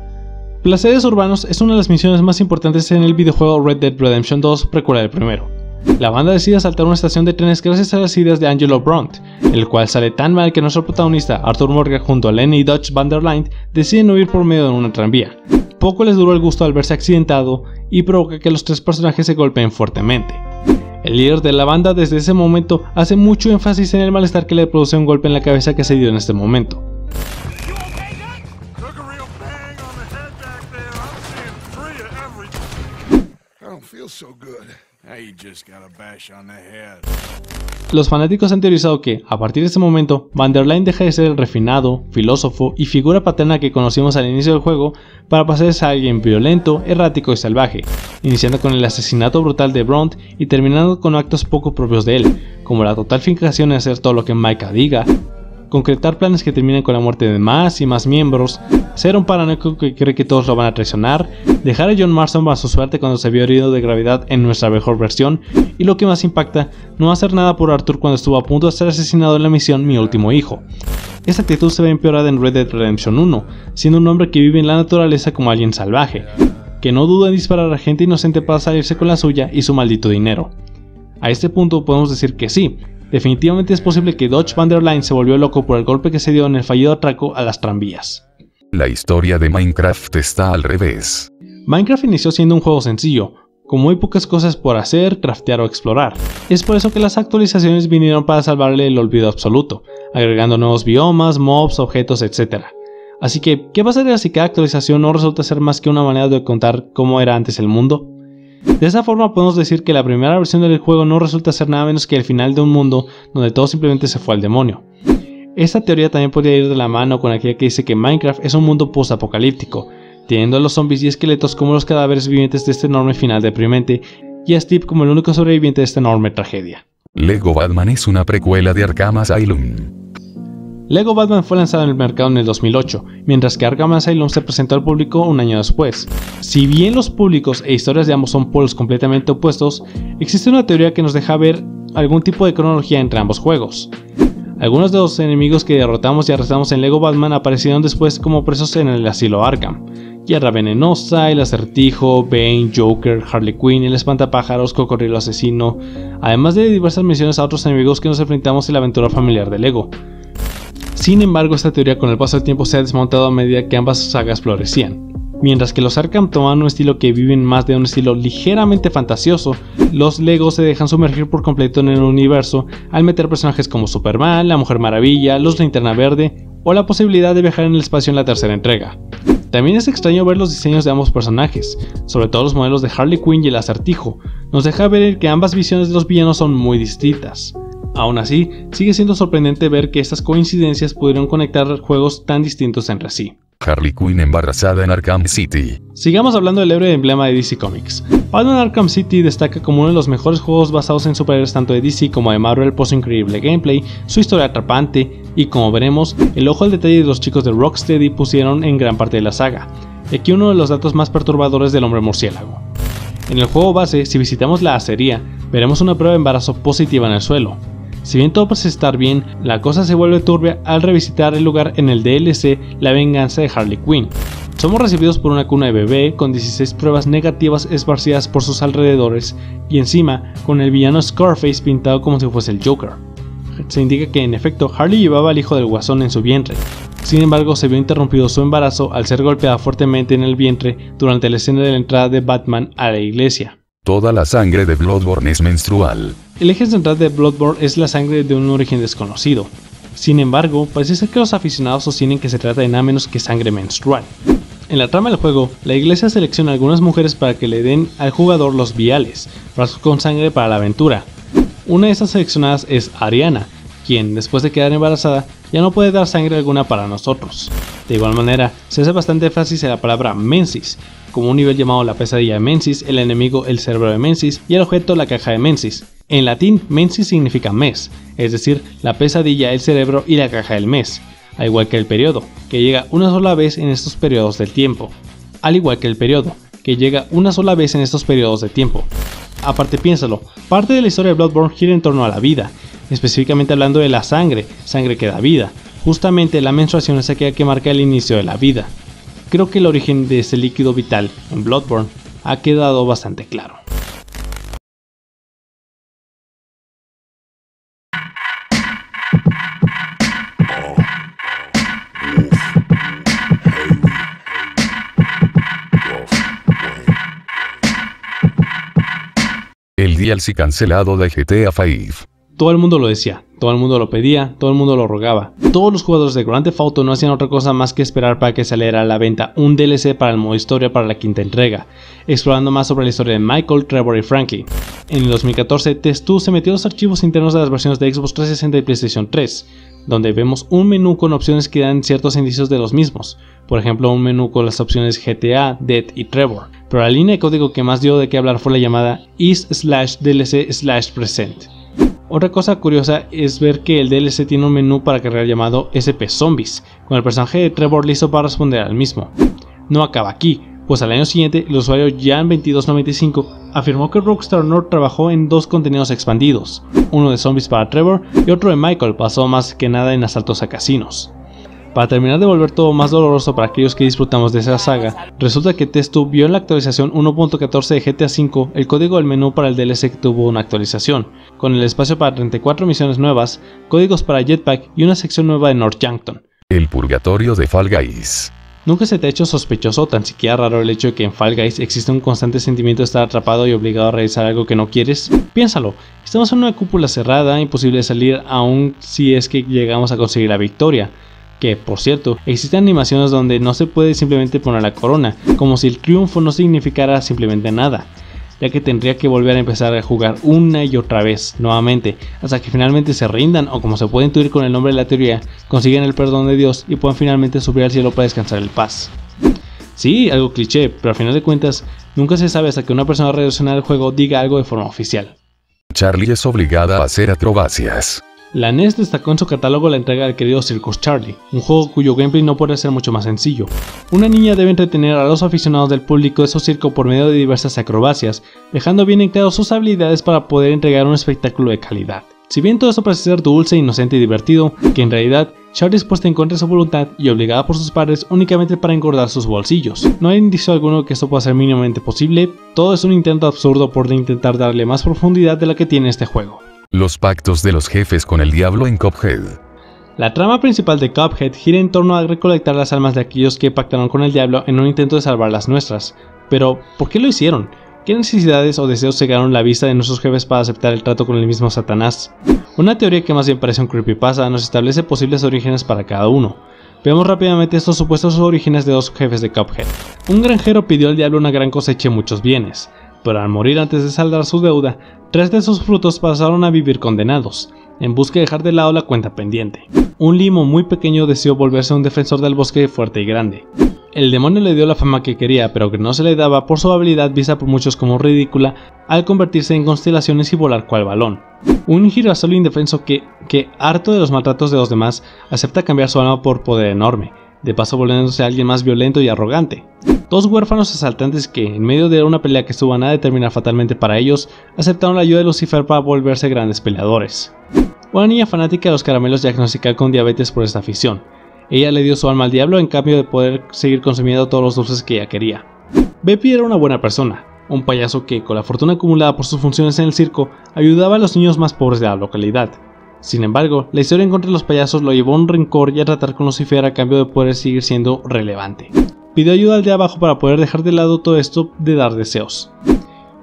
Placeres urbanos es una de las misiones más importantes en el videojuego Red Dead Redemption 2, precuela del primero. La banda decide asaltar una estación de trenes gracias a las ideas de Angelo Brunt, el cual sale tan mal que nuestro protagonista, Arthur Morgan, junto a Lenny y Dodge Van der Linde, deciden huir por medio de una tranvía. Poco les duró el gusto al verse accidentado y provoca que los tres personajes se golpeen fuertemente. El líder de la banda desde ese momento hace mucho énfasis en el malestar que le produce un golpe en la cabeza que se dio en este momento. Los fanáticos han teorizado que, a partir de este momento, Van der Linde deja de ser el refinado, filósofo y figura paterna que conocimos al inicio del juego para pasarse a alguien violento, errático y salvaje, iniciando con el asesinato brutal de Brunt y terminando con actos poco propios de él, como la total fijación en hacer todo lo que Micah diga, concretar planes que terminen con la muerte de más y más miembros, ser un paranoico que cree que todos lo van a traicionar, dejar a John Marston a su suerte cuando se vio herido de gravedad en nuestra mejor versión, y lo que más impacta, no hacer nada por Arthur cuando estuvo a punto de ser asesinado en la misión Mi Último Hijo. Esta actitud se ve empeorada en Red Dead Redemption 1, siendo un hombre que vive en la naturaleza como alguien salvaje, que no duda en disparar a gente inocente para salirse con la suya y su maldito dinero. A este punto podemos decir que sí, definitivamente es posible que Dodge Van der Leyen se volvió loco por el golpe que se dio en el fallido atraco a las tranvías. La historia de Minecraft está al revés. Minecraft inició siendo un juego sencillo, con muy pocas cosas por hacer, craftear o explorar. Es por eso que las actualizaciones vinieron para salvarle el olvido absoluto, agregando nuevos biomas, mobs, objetos, etc. Así que, ¿qué pasaría si cada actualización no resulta ser más que una manera de contar cómo era antes el mundo? De esa forma podemos decir que la primera versión del juego no resulta ser nada menos que el final de un mundo donde todo simplemente se fue al demonio. Esta teoría también podría ir de la mano con aquella que dice que Minecraft es un mundo post-apocalíptico, teniendo a los zombies y esqueletos como los cadáveres vivientes de este enorme final deprimente, y a Steve como el único sobreviviente de esta enorme tragedia. Lego Batman es una precuela de Arkham Asylum. Lego Batman fue lanzado en el mercado en el 2008, mientras que Arkham Asylum se presentó al público un año después. Si bien los públicos e historias de ambos son polos completamente opuestos, existe una teoría que nos deja ver algún tipo de cronología entre ambos juegos. Algunos de los enemigos que derrotamos y arrestamos en Lego Batman aparecieron después como presos en el asilo Arkham. Hierra Venenosa, el Acertijo, Bane, Joker, Harley Quinn, el Espantapájaros, Cocodrilo Asesino, además de diversas misiones a otros enemigos que nos enfrentamos en la aventura familiar de Lego. Sin embargo, esta teoría con el paso del tiempo se ha desmontado a medida que ambas sagas florecían. Mientras que los Arkham toman un estilo que viven más de un estilo ligeramente fantasioso, los Lego se dejan sumergir por completo en el universo al meter personajes como Superman, la Mujer Maravilla, los Linterna Verde o la posibilidad de viajar en el espacio en la tercera entrega. También es extraño ver los diseños de ambos personajes, sobre todo los modelos de Harley Quinn y el Acertijo, nos deja ver que ambas visiones de los villanos son muy distintas. Aún así, sigue siendo sorprendente ver que estas coincidencias pudieron conectar juegos tan distintos entre sí. Harley Quinn embarazada en Arkham City. Sigamos hablando del héroe emblema de DC Comics. Batman Arkham City destaca como uno de los mejores juegos basados en superhéroes tanto de DC como de Marvel por su increíble gameplay, su historia atrapante y, como veremos, el ojo al detalle de los chicos de Rocksteady pusieron en gran parte de la saga. Aquí uno de los datos más perturbadores del hombre murciélago. En el juego base, si visitamos la acería, veremos una prueba de embarazo positiva en el suelo. Si bien todo parece estar bien, la cosa se vuelve turbia al revisitar el lugar en el DLC La Venganza de Harley Quinn. Somos recibidos por una cuna de bebé con 16 pruebas negativas esparcidas por sus alrededores y encima con el villano Scarface pintado como si fuese el Joker. Se indica que en efecto Harley llevaba al hijo del Guasón en su vientre. Sin embargo, se vio interrumpido su embarazo al ser golpeada fuertemente en el vientre durante la escena de la entrada de Batman a la iglesia. Toda la sangre de Bloodborne es menstrual. El eje central de Bloodborne es la sangre de un origen desconocido. Sin embargo, parece ser que los aficionados sostienen que se trata de nada menos que sangre menstrual. En la trama del juego, la iglesia selecciona a algunas mujeres para que le den al jugador los viales, frascos con sangre para la aventura. Una de estas seleccionadas es Ariana, quien, después de quedar embarazada, ya no puede dar sangre alguna para nosotros. De igual manera, se hace bastante énfasis en la palabra Mensis, como un nivel llamado la pesadilla de Mensis, el enemigo el cerebro de Mensis y el objeto la caja de Mensis. En latín, Mensis significa mes, es decir, la pesadilla, el cerebro y la caja del mes, al igual que el periodo, que llega una sola vez en estos periodos del tiempo. Aparte, piénsalo, parte de la historia de Bloodborne gira en torno a la vida, específicamente hablando de la sangre que da vida. Justamente la menstruación es aquella que marca el inicio de la vida. Creo que el origen de ese líquido vital en Bloodborne ha quedado bastante claro. El DLC cancelado de GTA V. Todo el mundo lo decía, todo el mundo lo pedía, todo el mundo lo rogaba. Todos los jugadores de Grand Theft Auto no hacían otra cosa más que esperar para que saliera a la venta un DLC para el modo historia para la quinta entrega, explorando más sobre la historia de Michael, Trevor y Franklin. En el 2014, Test2 se metió a los archivos internos de las versiones de Xbox 360 y PlayStation 3, donde vemos un menú con opciones que dan ciertos indicios de los mismos, por ejemplo un menú con las opciones GTA, Dead y Trevor, pero la línea de código que más dio de qué hablar fue la llamada is/dlc/present. Otra cosa curiosa es ver que el DLC tiene un menú para cargar llamado SP Zombies, con el personaje de Trevor listo para responder al mismo. No acaba aquí, pues al año siguiente el usuario Jan2295 afirmó que Rockstar North trabajó en dos contenidos expandidos, uno de zombies para Trevor y otro de Michael, basado más que nada en asaltos a casinos. Para terminar de volver todo más doloroso para aquellos que disfrutamos de esa saga, resulta que Testu vio en la actualización 1.14 de GTA V el código del menú para el DLC que tuvo una actualización, con el espacio para 34 misiones nuevas, códigos para Jetpack y una sección nueva de North Yankton. El purgatorio de Fall Guys. ¿Nunca se te ha hecho sospechoso o tan siquiera raro el hecho de que en Fall Guys existe un constante sentimiento de estar atrapado y obligado a realizar algo que no quieres? Piénsalo, estamos en una cúpula cerrada, imposible de salir aun si es que llegamos a conseguir la victoria. Que, por cierto, existen animaciones donde no se puede simplemente poner la corona, como si el triunfo no significara simplemente nada, ya que tendría que volver a empezar a jugar una y otra vez, nuevamente, hasta que finalmente se rindan o, como se puede intuir con el nombre de la teoría, consigan el perdón de Dios y puedan finalmente subir al cielo para descansar en paz. Sí, algo cliché, pero al final de cuentas, nunca se sabe hasta que una persona relacionada al juego diga algo de forma oficial. Charlie es obligada a hacer acrobacias. La NES destacó en su catálogo la entrega del querido Circus Charlie, un juego cuyo gameplay no puede ser mucho más sencillo. Una niña debe entretener a los aficionados del público de su circo por medio de diversas acrobacias, dejando bien en claro sus habilidades para poder entregar un espectáculo de calidad. Si bien todo eso parece ser dulce, inocente y divertido, que en realidad Charlie es puesta en contra de su voluntad y obligada por sus padres únicamente para engordar sus bolsillos. No hay indicio alguno que esto pueda ser mínimamente posible, todo es un intento absurdo por intentar darle más profundidad de la que tiene este juego. Los pactos de los jefes con el diablo en Cuphead. La trama principal de Cuphead gira en torno a recolectar las almas de aquellos que pactaron con el diablo en un intento de salvar las nuestras. Pero, ¿por qué lo hicieron? ¿Qué necesidades o deseos cegaron la vista de nuestros jefes para aceptar el trato con el mismo Satanás? Una teoría que más bien parece un creepypasta nos establece posibles orígenes para cada uno. Veamos rápidamente estos supuestos orígenes de dos jefes de Cuphead. Un granjero pidió al diablo una gran cosecha y muchos bienes, pero al morir antes de saldar su deuda, 3 de sus frutos pasaron a vivir condenados, en busca de dejar de lado la cuenta pendiente. Un limo muy pequeño deseó volverse un defensor del bosque fuerte y grande. El demonio le dio la fama que quería, pero que no se le daba por su habilidad vista por muchos como ridícula al convertirse en constelaciones y volar cual balón. Un girasol indefenso que, harto de los maltratos de los demás, acepta cambiar su alma por poder enorme, de paso volviéndose alguien más violento y arrogante. Dos huérfanos asaltantes que, en medio de una pelea que estuvo a nada de terminar fatalmente para ellos, aceptaron la ayuda de Lucifer para volverse grandes peleadores. Una niña fanática de los caramelos diagnosticada con diabetes por esta afición. Ella le dio su alma al diablo en cambio de poder seguir consumiendo todos los dulces que ella quería. Beppy era una buena persona, un payaso que, con la fortuna acumulada por sus funciones en el circo, ayudaba a los niños más pobres de la localidad. Sin embargo, la historia en contra de los payasos lo llevó a un rencor y a tratar con Lucifer a cambio de poder seguir siendo relevante. Pidió ayuda al de abajo para poder dejar de lado todo esto de dar deseos.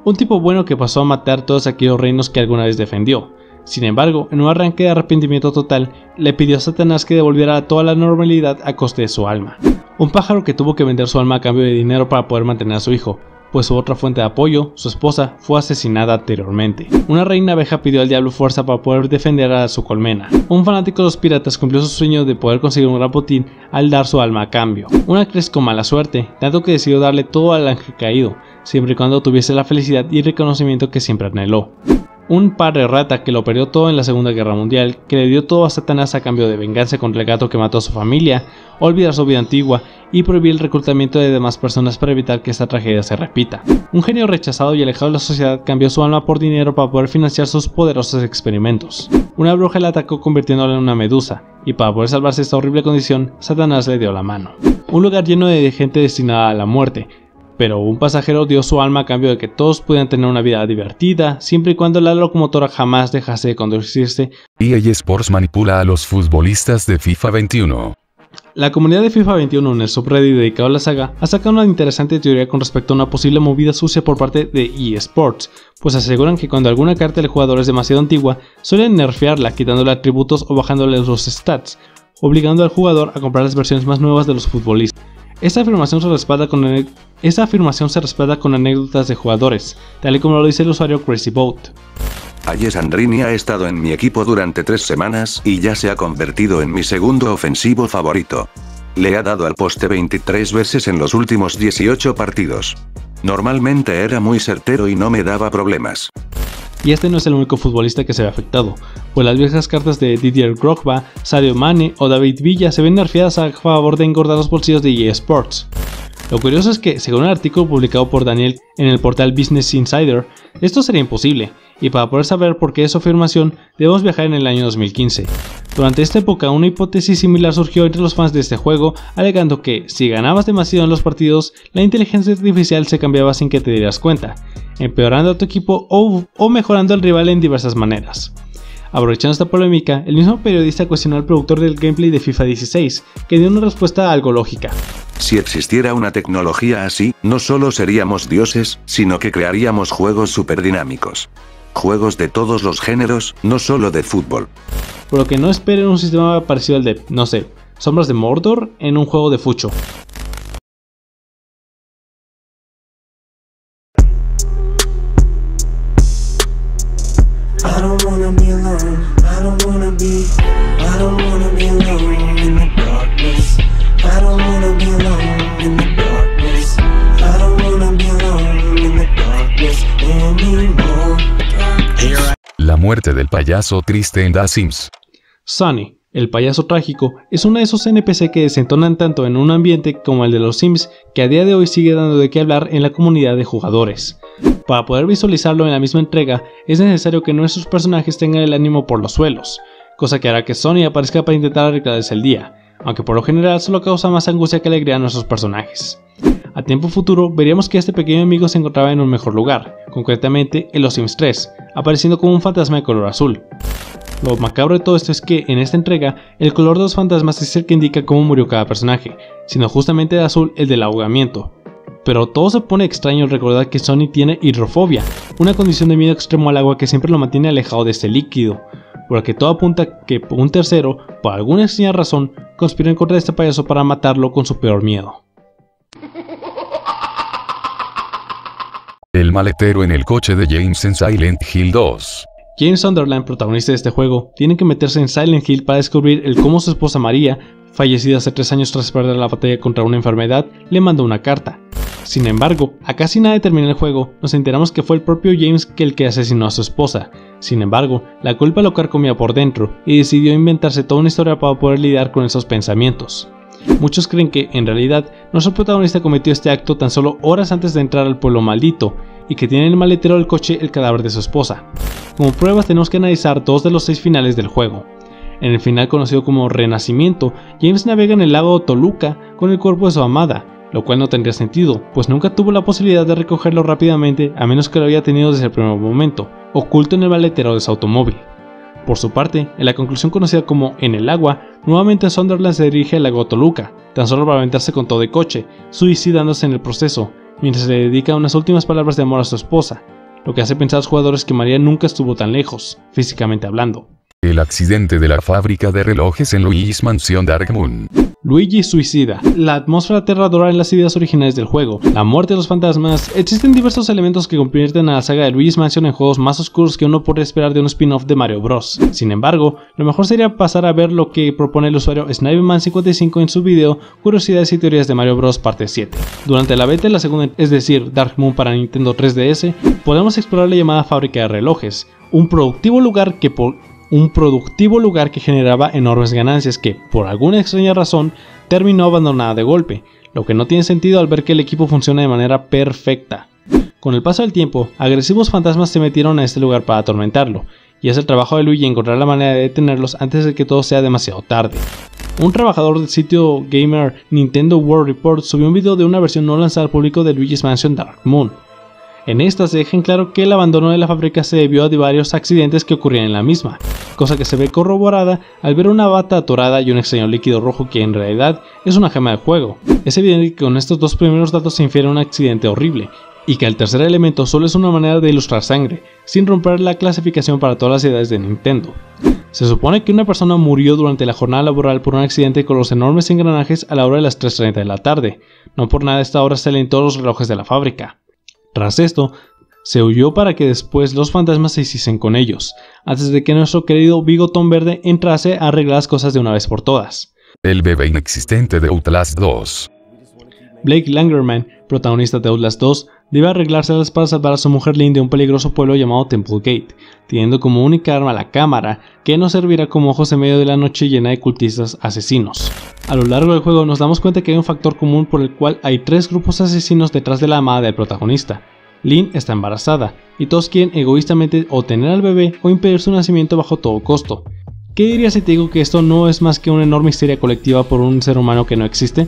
Un tipo bueno que pasó a matar todos aquellos reinos que alguna vez defendió. Sin embargo, en un arranque de arrepentimiento total, le pidió a Satanás que devolviera toda la normalidad a coste de su alma. Un pájaro que tuvo que vender su alma a cambio de dinero para poder mantener a su hijo, pues su otra fuente de apoyo, su esposa, fue asesinada anteriormente. Una reina abeja pidió al diablo fuerza para poder defender a su colmena. Un fanático de los piratas cumplió su sueño de poder conseguir un gran botín al dar su alma a cambio. Una actriz con mala suerte, tanto que decidió darle todo al ángel caído, siempre y cuando tuviese la felicidad y reconocimiento que siempre anheló. Un padre rata que lo perdió todo en la Segunda Guerra Mundial, que le dio todo a Satanás a cambio de venganza contra el gato que mató a su familia, olvidar su vida antigua y prohibir el reclutamiento de demás personas para evitar que esta tragedia se repita. Un genio rechazado y alejado de la sociedad cambió su alma por dinero para poder financiar sus poderosos experimentos. Una bruja le atacó convirtiéndola en una medusa, y para poder salvarse de esta horrible condición, Satanás le dio la mano. Un lugar lleno de gente destinada a la muerte, pero un pasajero dio su alma a cambio de que todos pudieran tener una vida divertida, siempre y cuando la locomotora jamás dejase de conducirse. EA Sports manipula a los futbolistas de FIFA 21. La comunidad de FIFA 21 en el subreddit dedicado a la saga ha sacado una interesante teoría con respecto a una posible movida sucia por parte de EA Sports, pues aseguran que cuando alguna carta del jugador es demasiado antigua, suelen nerfearla quitándole atributos o bajándole los stats, obligando al jugador a comprar las versiones más nuevas de los futbolistas. Esta afirmación se respalda con anécdotas de jugadores, tal y como lo dice el usuario CrazyBoat. Aye Sandrini ha estado en mi equipo durante 3 semanas y ya se ha convertido en mi segundo ofensivo favorito. Le ha dado al poste 23 veces en los últimos 18 partidos. Normalmente era muy certero y no me daba problemas. Y este no es el único futbolista que se ve afectado, pues las viejas cartas de Didier Drogba, Sadio Mane o David Villa se ven nerfeadas a favor de engordar los bolsillos de EA Sports. Lo curioso es que, según un artículo publicado por Daniel en el portal Business Insider, esto sería imposible, y para poder saber por qué es su afirmación, debemos viajar en el año 2015. Durante esta época una hipótesis similar surgió entre los fans de este juego, alegando que si ganabas demasiado en los partidos, la inteligencia artificial se cambiaba sin que te dieras cuenta, empeorando a tu equipo o mejorando al rival en diversas maneras. Aprovechando esta polémica, el mismo periodista cuestionó al productor del gameplay de FIFA 16, que dio una respuesta algo lógica. Si existiera una tecnología así, no solo seríamos dioses, sino que crearíamos juegos súper dinámicos. Juegos de todos los géneros, no solo de fútbol. Por lo que no esperen un sistema parecido al de, no sé, Sombras de Mordor en un juego de fucho. La muerte del payaso triste en The Sims. Sunny, el payaso trágico, es uno de esos NPC que desentonan tanto en un ambiente como el de los Sims, que a día de hoy sigue dando de qué hablar en la comunidad de jugadores. Para poder visualizarlo en la misma entrega, es necesario que nuestros personajes tengan el ánimo por los suelos, cosa que hará que Sunny aparezca para intentar arreglarse el día, aunque por lo general solo causa más angustia que alegría a nuestros personajes. A tiempo futuro veríamos que este pequeño amigo se encontraba en un mejor lugar, concretamente en los Sims 3, apareciendo como un fantasma de color azul. Lo macabro de todo esto es que en esta entrega, el color de los fantasmas es el que indica cómo murió cada personaje, siendo justamente de azul el del ahogamiento. Pero todo se pone extraño al recordar que Sunny tiene hidrofobia, una condición de miedo extremo al agua que siempre lo mantiene alejado de este líquido, por lo que todo apunta que un tercero, por alguna extraña razón, conspiró en contra de este payaso para matarlo con su peor miedo. El maletero en el coche de James en Silent Hill 2. James Sunderland, protagonista de este juego, tiene que meterse en Silent Hill para descubrir el cómo su esposa María, fallecida hace 3 años tras perder la batalla contra una enfermedad, le mandó una carta. Sin embargo, a casi nada de terminar el juego, nos enteramos que fue el propio James el que asesinó a su esposa. Sin embargo, la culpa lo carcomía por dentro y decidió inventarse toda una historia para poder lidiar con esos pensamientos. Muchos creen que, en realidad, nuestro protagonista cometió este acto tan solo horas antes de entrar al pueblo maldito, y que tiene en el maletero del coche el cadáver de su esposa. Como pruebas tenemos que analizar 2 de los 6 finales del juego. En el final conocido como Renacimiento, James navega en el lago Toluca con el cuerpo de su amada, lo cual no tendría sentido, pues nunca tuvo la posibilidad de recogerlo rápidamente a menos que lo había tenido desde el primer momento, oculto en el maletero de su automóvil. Por su parte, en la conclusión conocida como En el agua, nuevamente Sunderland se dirige al lago Toluca, tan solo para aventarse con todo de coche, suicidándose en el proceso, mientras le dedica unas últimas palabras de amor a su esposa, lo que hace pensar a los jugadores que María nunca estuvo tan lejos, físicamente hablando. El accidente de la fábrica de relojes en Luigi's Mansion Dark Moon. Luigi suicida, la atmósfera aterradora en las ideas originales del juego, la muerte de los fantasmas. Existen diversos elementos que convierten a la saga de Luigi's Mansion en juegos más oscuros que uno podría esperar de un spin-off de Mario Bros. Sin embargo, lo mejor sería pasar a ver lo que propone el usuario Sniperman55 en su video Curiosidades y teorías de Mario Bros. Parte 7. Durante la beta de la segunda, es decir, Dark Moon para Nintendo 3DS, podemos explorar la llamada fábrica de relojes, un productivo lugar que generaba enormes ganancias que, por alguna extraña razón, terminó abandonada de golpe, lo que no tiene sentido al ver que el equipo funciona de manera perfecta. Con el paso del tiempo, agresivos fantasmas se metieron a este lugar para atormentarlo, y es el trabajo de Luigi encontrar la manera de detenerlos antes de que todo sea demasiado tarde. Un trabajador del sitio gamer Nintendo World Report subió un video de una versión no lanzada al público de Luigi's Mansion Dark Moon. En esta se deja en claro que el abandono de la fábrica se debió a varios accidentes que ocurrían en la misma, cosa que se ve corroborada al ver una bata atorada y un extraño líquido rojo que en realidad es una gema del juego. Es evidente que con estos 2 primeros datos se infiere un accidente horrible, y que el tercer elemento solo es una manera de ilustrar sangre, sin romper la clasificación para todas las edades de Nintendo. Se supone que una persona murió durante la jornada laboral por un accidente con los enormes engranajes a la hora de las 3:30 de la tarde, no por nada a esta hora salen todos los relojes de la fábrica. Tras esto, se huyó para que después los fantasmas se hiciesen con ellos, antes de que nuestro querido Bigotón Verde entrase a arreglar las cosas de una vez por todas. El bebé inexistente de Outlast 2. Blake Langerman, protagonista de Outlast 2, debe arreglárselas para salvar a su mujer Lynn de un peligroso pueblo llamado Temple Gate, teniendo como única arma la cámara, que nos servirá como ojos en medio de la noche llena de cultistas asesinos. A lo largo del juego nos damos cuenta que hay un factor común por el cual hay 3 grupos asesinos detrás de la amada del protagonista. Lynn está embarazada, y todos quieren egoístamente o tener al bebé o impedir su nacimiento bajo todo costo. ¿Qué dirías si te digo que esto no es más que una enorme histeria colectiva por un ser humano que no existe?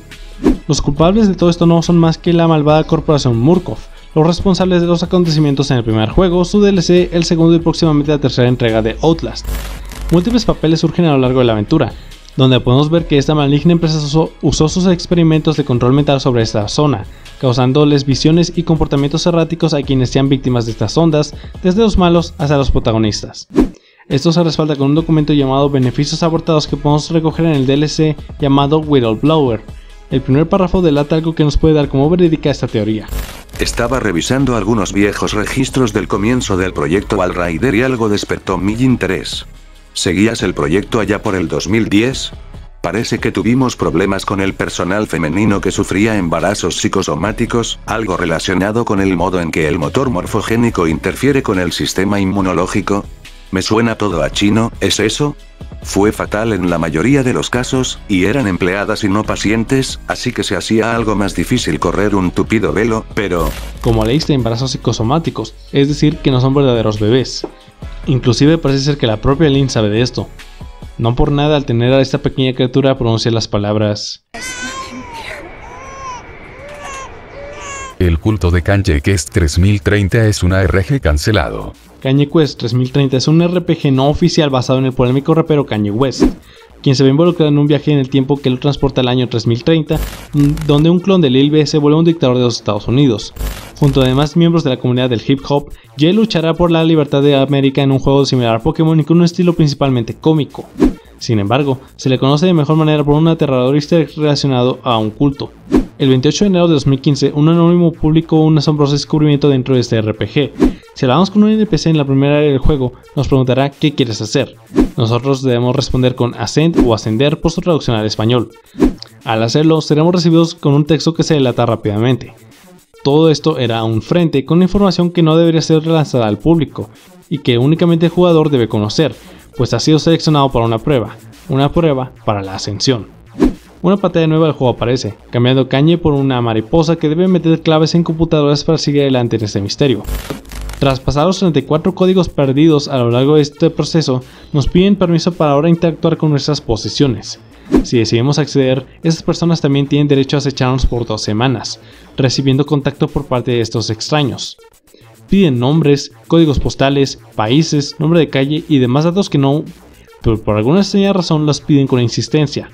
Los culpables de todo esto no son más que la malvada corporación Murkoff, los responsables de los acontecimientos en el primer juego, su DLC, el segundo y próximamente la tercera entrega de Outlast. Múltiples papeles surgen a lo largo de la aventura, donde podemos ver que esta maligna empresa usó sus experimentos de control mental sobre esta zona, causándoles visiones y comportamientos erráticos a quienes sean víctimas de estas ondas, desde los malos hasta los protagonistas. Esto se respalda con un documento llamado Beneficios Abortados que podemos recoger en el DLC llamado Whistleblower. El primer párrafo delata algo que nos puede dar como verídica esta teoría. Estaba revisando algunos viejos registros del comienzo del proyecto Valrider y algo despertó mi interés. ¿Seguías el proyecto allá por el 2010? Parece que tuvimos problemas con el personal femenino que sufría embarazos psicosomáticos, algo relacionado con el modo en que el motor morfogénico interfiere con el sistema inmunológico. Me suena todo a chino, ¿es eso? Fue fatal en la mayoría de los casos, y eran empleadas y no pacientes, así que se hacía algo más difícil correr un tupido velo, pero... Como leíste, embarazos psicosomáticos, es decir, que no son verdaderos bebés. Inclusive parece ser que la propia Lynn sabe de esto. No por nada al tener a esta pequeña criatura pronuncia las palabras... El culto de Kanye Quest 3030 es un ARG cancelado. Kanye Quest 3030 es un RPG no oficial basado en el polémico rapero Kanye West, quien se ve involucrado en un viaje en el tiempo que lo transporta al año 3030, donde un clon de Lil B se vuelve un dictador de los Estados Unidos. Junto a demás miembros de la comunidad del hip hop, Jay luchará por la libertad de América en un juego similar a Pokémon y con un estilo principalmente cómico. Sin embargo, se le conoce de mejor manera por un aterrador easter egg relacionado a un culto. El 28 de enero de 2015, un anónimo publicó un asombroso descubrimiento dentro de este RPG. Si hablamos con un NPC en la primera área del juego, nos preguntará ¿qué quieres hacer? Nosotros debemos responder con Ascend o Ascender por su traducción al español. Al hacerlo, seremos recibidos con un texto que se delata rápidamente. Todo esto era un frente con información que no debería ser relanzada al público, y que únicamente el jugador debe conocer, pues ha sido seleccionado para una prueba para la ascensión. Una pantalla nueva del juego aparece, cambiando Kanye por una mariposa que debe meter claves en computadoras para seguir adelante en este misterio. Tras pasar los 34 códigos perdidos a lo largo de este proceso, nos piden permiso para ahora interactuar con nuestras posesiones. Si decidimos acceder, esas personas también tienen derecho a acecharnos por 2 semanas, recibiendo contacto por parte de estos extraños. Piden nombres, códigos postales, países, nombre de calle y demás datos que no, pero por alguna extraña razón los piden con insistencia.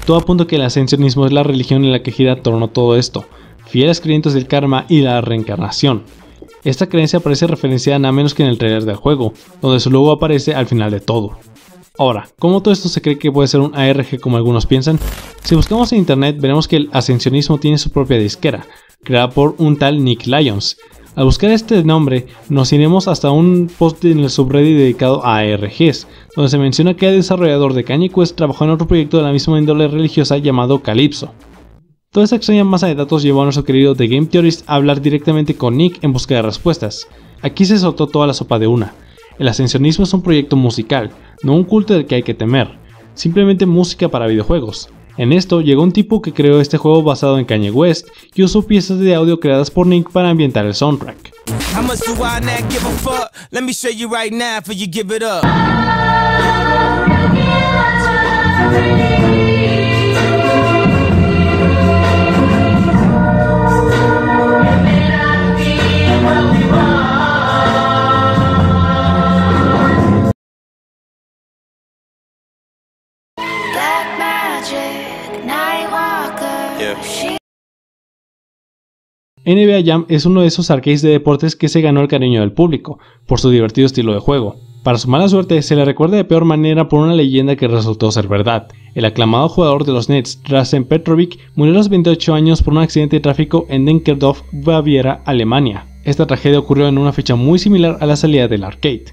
Todo apunta a que el ascensionismo es la religión en la que gira en torno a todo esto, fieles creyentes del karma y la reencarnación. Esta creencia aparece referenciada nada menos que en el trailer del juego, donde su logo aparece al final de todo. Ahora, ¿cómo todo esto se cree que puede ser un ARG como algunos piensan? Si buscamos en internet veremos que el ascensionismo tiene su propia disquera, creada por un tal Nick Lyons. Al buscar este nombre, nos iremos hasta un post en el subreddit dedicado a ARGs, donde se menciona que el desarrollador de Kanye Quest trabajó en otro proyecto de la misma índole religiosa llamado Calypso. Toda esta extraña masa de datos llevó a nuestro querido The Game Theorist a hablar directamente con Nick en busca de respuestas. Aquí se soltó toda la sopa de una. El ascensionismo es un proyecto musical, no un culto del que hay que temer, simplemente música para videojuegos. En esto llegó un tipo que creó este juego basado en Kanye West y usó piezas de audio creadas por Nick para ambientar el soundtrack. NBA Jam es uno de esos arcades de deportes que se ganó el cariño del público, por su divertido estilo de juego. Para su mala suerte, se le recuerda de peor manera por una leyenda que resultó ser verdad. El aclamado jugador de los Nets, Drazen Petrovic, murió a los 28 años por un accidente de tráfico en Denkendorf, Baviera, Alemania. Esta tragedia ocurrió en una fecha muy similar a la salida del arcade.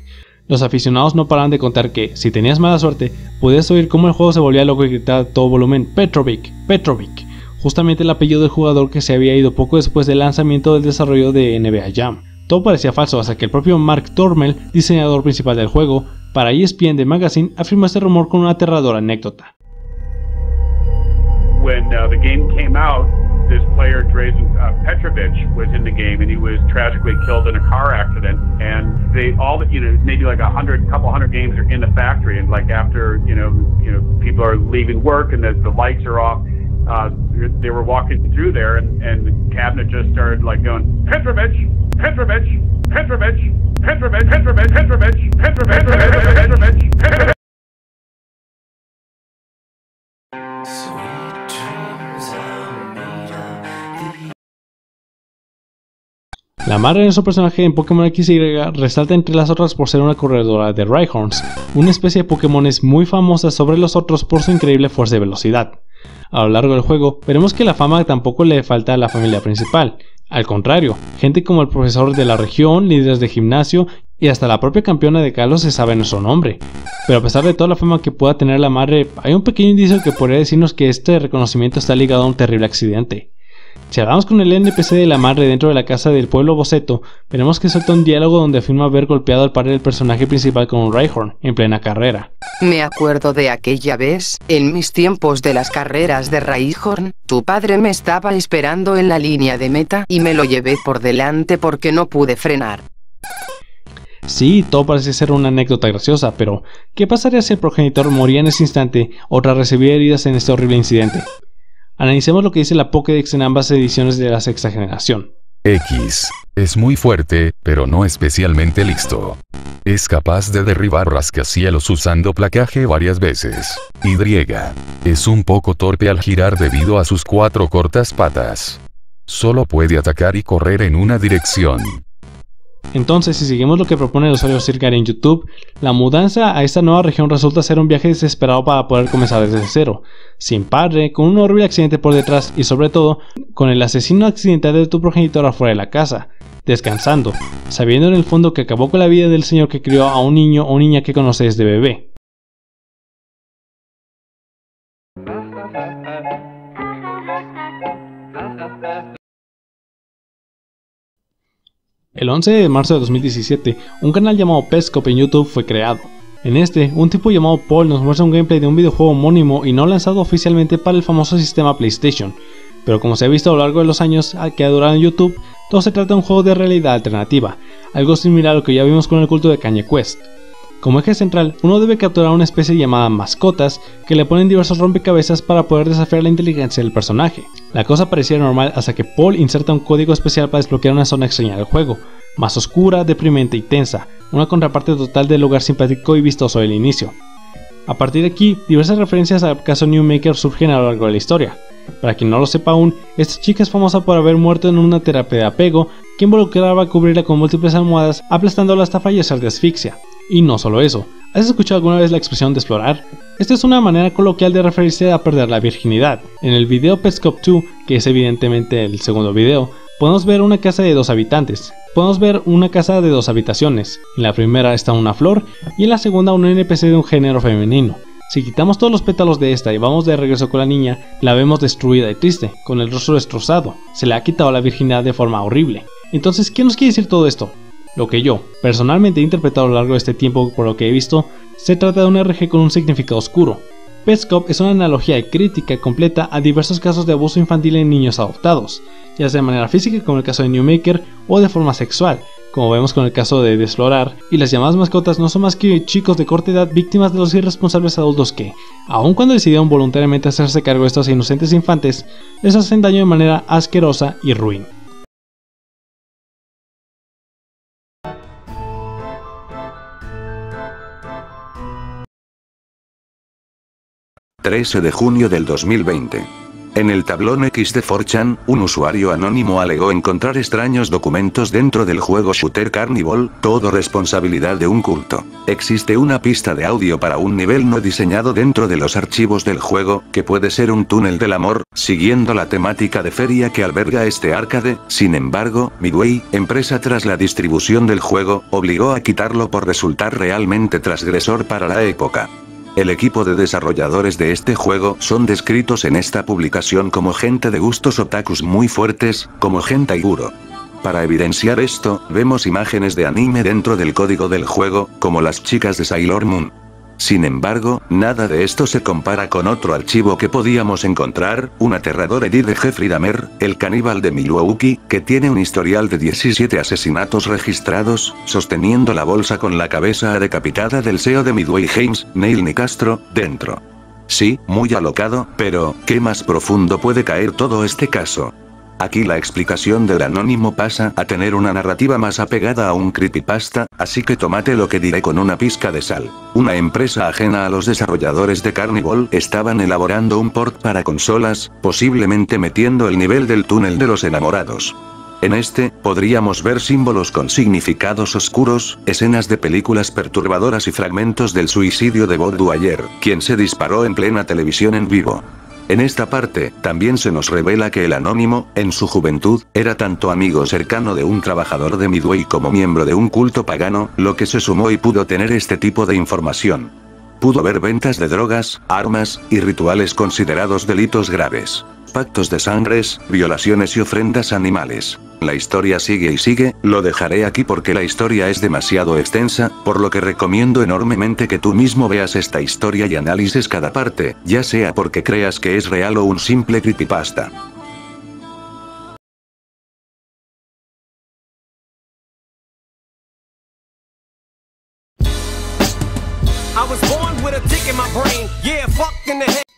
Los aficionados no paraban de contar que, si tenías mala suerte, podías oír cómo el juego se volvía loco y gritaba a todo volumen Petrovic, Petrovic, justamente el apellido del jugador que se había ido poco después del lanzamiento del desarrollo de NBA Jam. Todo parecía falso hasta que el propio Mark Tormel, diseñador principal del juego, para ESPN The Magazine afirmó este rumor con una aterradora anécdota. When the game came out, this player, Drazen Petrovich, was in the game, and he was tragically killed in a car accident. And they all, maybe like couple hundred games are in the factory, and like after, people are leaving work and the lights are off, they were walking through there, and the cabinet just started like going, Petrovich, Petrovich, Petrovich, Petrovich, Petrovich, Petrovich, Petrovich, Petrovich, Petrovich. La madre de nuestro personaje en Pokémon XY resalta entre las otras por ser una corredora de Rhyhorns, una especie de Pokémones muy famosa sobre los otros por su increíble fuerza y velocidad. A lo largo del juego, veremos que la fama tampoco le falta a la familia principal. Al contrario, gente como el profesor de la región, líderes de gimnasio y hasta la propia campeona de Kalos se sabe nuestro nombre. Pero a pesar de toda la fama que pueda tener la madre, hay un pequeño indicio que podría decirnos que este reconocimiento está ligado a un terrible accidente. Si hablamos con el NPC de la madre dentro de la casa del pueblo Boceto, veremos que suelta un diálogo donde afirma haber golpeado al padre del personaje principal con un Rhyhorn en plena carrera. Me acuerdo de aquella vez, en mis tiempos de las carreras de Rhyhorn, tu padre me estaba esperando en la línea de meta y me lo llevé por delante porque no pude frenar. Sí, todo parece ser una anécdota graciosa, pero ¿qué pasaría si el progenitor moría en ese instante o tras recibir heridas en este horrible incidente? Analicemos lo que dice la Pokédex en ambas ediciones de la sexta generación. X. Es muy fuerte, pero no especialmente listo. Es capaz de derribar rascacielos usando placaje varias veces. Y. Es un poco torpe al girar debido a sus 4 cortas patas. Solo puede atacar y correr en una dirección. Entonces, si seguimos lo que propone el usuario Sirgar en YouTube, la mudanza a esta nueva región resulta ser un viaje desesperado para poder comenzar desde cero, sin padre, con un horrible accidente por detrás y sobre todo, con el asesino accidental de tu progenitor afuera de la casa, descansando, sabiendo en el fondo que acabó con la vida del señor que crió a un niño o niña que conoce desde bebé. El 11 de marzo de 2017, un canal llamado Petscop en YouTube fue creado. En este, un tipo llamado Paul nos muestra un gameplay de un videojuego homónimo y no lanzado oficialmente para el famoso sistema PlayStation, pero como se ha visto a lo largo de los años que ha durado en YouTube, todo se trata de un juego de realidad alternativa, algo similar a lo que ya vimos con el culto de Kanye Quest. Como eje central, uno debe capturar una especie llamada mascotas que le ponen diversos rompecabezas para poder desafiar la inteligencia del personaje. La cosa parecía normal hasta que Paul inserta un código especial para desbloquear una zona extraña del juego, más oscura, deprimente y tensa, una contraparte total del lugar simpático y vistoso del inicio. A partir de aquí, diversas referencias al caso Newmaker surgen a lo largo de la historia. Para quien no lo sepa aún, esta chica es famosa por haber muerto en una terapia de apego que involucraba cubrirla con múltiples almohadas aplastándola hasta fallecer de asfixia. Y no solo eso, ¿has escuchado alguna vez la expresión de explorar? Esta es una manera coloquial de referirse a perder la virginidad. En el video Petscop 2, que es evidentemente el segundo video, podemos ver una casa de 2 habitantes. Podemos ver una casa de 2 habitaciones. En la primera está una flor y en la segunda un NPC de un género femenino. Si quitamos todos los pétalos de esta y vamos de regreso con la niña, la vemos destruida y triste, con el rostro destrozado. Se le ha quitado la virginidad de forma horrible. Entonces, ¿qué nos quiere decir todo esto? Lo que yo, personalmente he interpretado a lo largo de este tiempo por lo que he visto, se trata de un RG con un significado oscuro. Petscop es una analogía y crítica completa a diversos casos de abuso infantil en niños adoptados, ya sea de manera física como el caso de Newmaker o de forma sexual, como vemos con el caso de Desplorar, y las llamadas mascotas no son más que chicos de corta edad víctimas de los irresponsables adultos que, aun cuando decidieron voluntariamente hacerse cargo de estos inocentes infantes, les hacen daño de manera asquerosa y ruin. 13 de junio del 2020. En el tablón X de 4chan, un usuario anónimo alegó encontrar extraños documentos dentro del juego Shooter Carnival, todo responsabilidad de un culto. Existe una pista de audio para un nivel no diseñado dentro de los archivos del juego, que puede ser un túnel del amor, siguiendo la temática de feria que alberga este arcade. Sin embargo, Midway, empresa tras la distribución del juego, obligó a quitarlo por resultar realmente transgresor para la época. El equipo de desarrolladores de este juego son descritos en esta publicación como gente de gustos otakus muy fuertes, como hentai guro. Para evidenciar esto, vemos imágenes de anime dentro del código del juego, como las chicas de Sailor Moon. Sin embargo, nada de esto se compara con otro archivo que podíamos encontrar, un aterrador edit de Jeffrey Dahmer, el caníbal de Milwaukee, que tiene un historial de 17 asesinatos registrados, sosteniendo la bolsa con la cabeza decapitada del CEO de Midway Games, Neil Nicastro, dentro. Sí, muy alocado, pero, ¿qué más profundo puede caer todo este caso? Aquí la explicación del anónimo pasa a tener una narrativa más apegada a un creepypasta, así que tómate lo que diré con una pizca de sal. Una empresa ajena a los desarrolladores de Carnival estaban elaborando un port para consolas, posiblemente metiendo el nivel del túnel de los enamorados. En este, podríamos ver símbolos con significados oscuros, escenas de películas perturbadoras y fragmentos del suicidio de Bob Dwyer, quien se disparó en plena televisión en vivo. En esta parte, también se nos revela que el anónimo, en su juventud, era tanto amigo cercano de un trabajador de Midway como miembro de un culto pagano, lo que se sumó y pudo tener este tipo de información. Pudo haber ventas de drogas, armas, y rituales considerados delitos graves. Pactos de sangres, violaciones y ofrendas animales. La historia sigue y sigue, lo dejaré aquí porque la historia es demasiado extensa, por lo que recomiendo enormemente que tú mismo veas esta historia y analices cada parte, ya sea porque creas que es real o un simple creepypasta.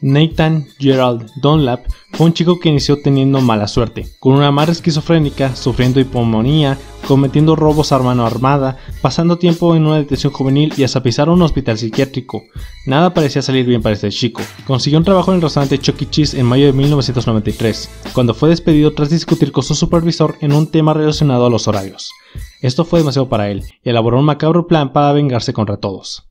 Nathan Gerald Dunlap fue un chico que inició teniendo mala suerte, con una madre esquizofrénica, sufriendo hipomonía, cometiendo robos a mano armada, pasando tiempo en una detención juvenil y hasta pisar un hospital psiquiátrico. Nada parecía salir bien para este chico. Consiguió un trabajo en el restaurante Chuck E. Cheese en mayo de 1993, cuando fue despedido tras discutir con su supervisor en un tema relacionado a los horarios. Esto fue demasiado para él, y elaboró un macabro plan para vengarse contra todos.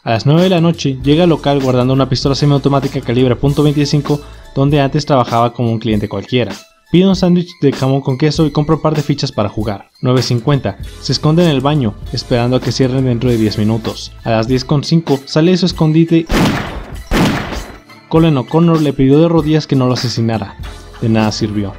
A las 9 de la noche llega al local guardando una pistola semiautomática calibre .25 donde antes trabajaba como un cliente cualquiera. Pide un sándwich de jamón con queso y compra un par de fichas para jugar. 9:50, se esconde en el baño, esperando a que cierren dentro de 10 minutos. A las 10:05 sale de su escondite. Colin O'Connor le pidió de rodillas que no lo asesinara. De nada sirvió.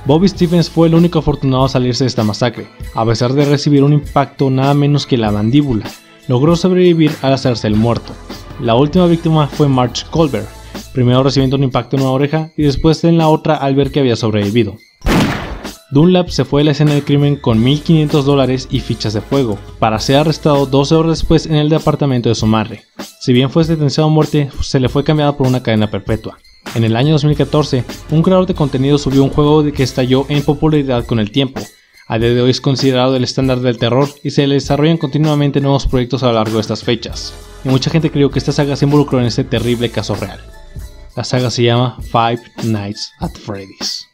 Bobby Stephens fue el único afortunado a salirse de esta masacre. A pesar de recibir un impacto nada menos que la mandíbula, logró sobrevivir al hacerse el muerto. La última víctima fue Marge Colbert, primero recibiendo un impacto en una oreja y después en la otra al ver que había sobrevivido. Dunlap se fue de la escena del crimen con $1,500 y fichas de juego, para ser arrestado 12 horas después en el departamento de su madre. Si bien fue sentenciado a muerte, se le fue cambiado por una cadena perpetua. En el año 2014, un creador de contenido subió un juego que estalló en popularidad con el tiempo. A día de hoy es considerado el estándar del terror y se le desarrollan continuamente nuevos proyectos a lo largo de estas fechas. Y mucha gente creyó que esta saga se involucró en este terrible caso real. La saga se llama Five Nights at Freddy's.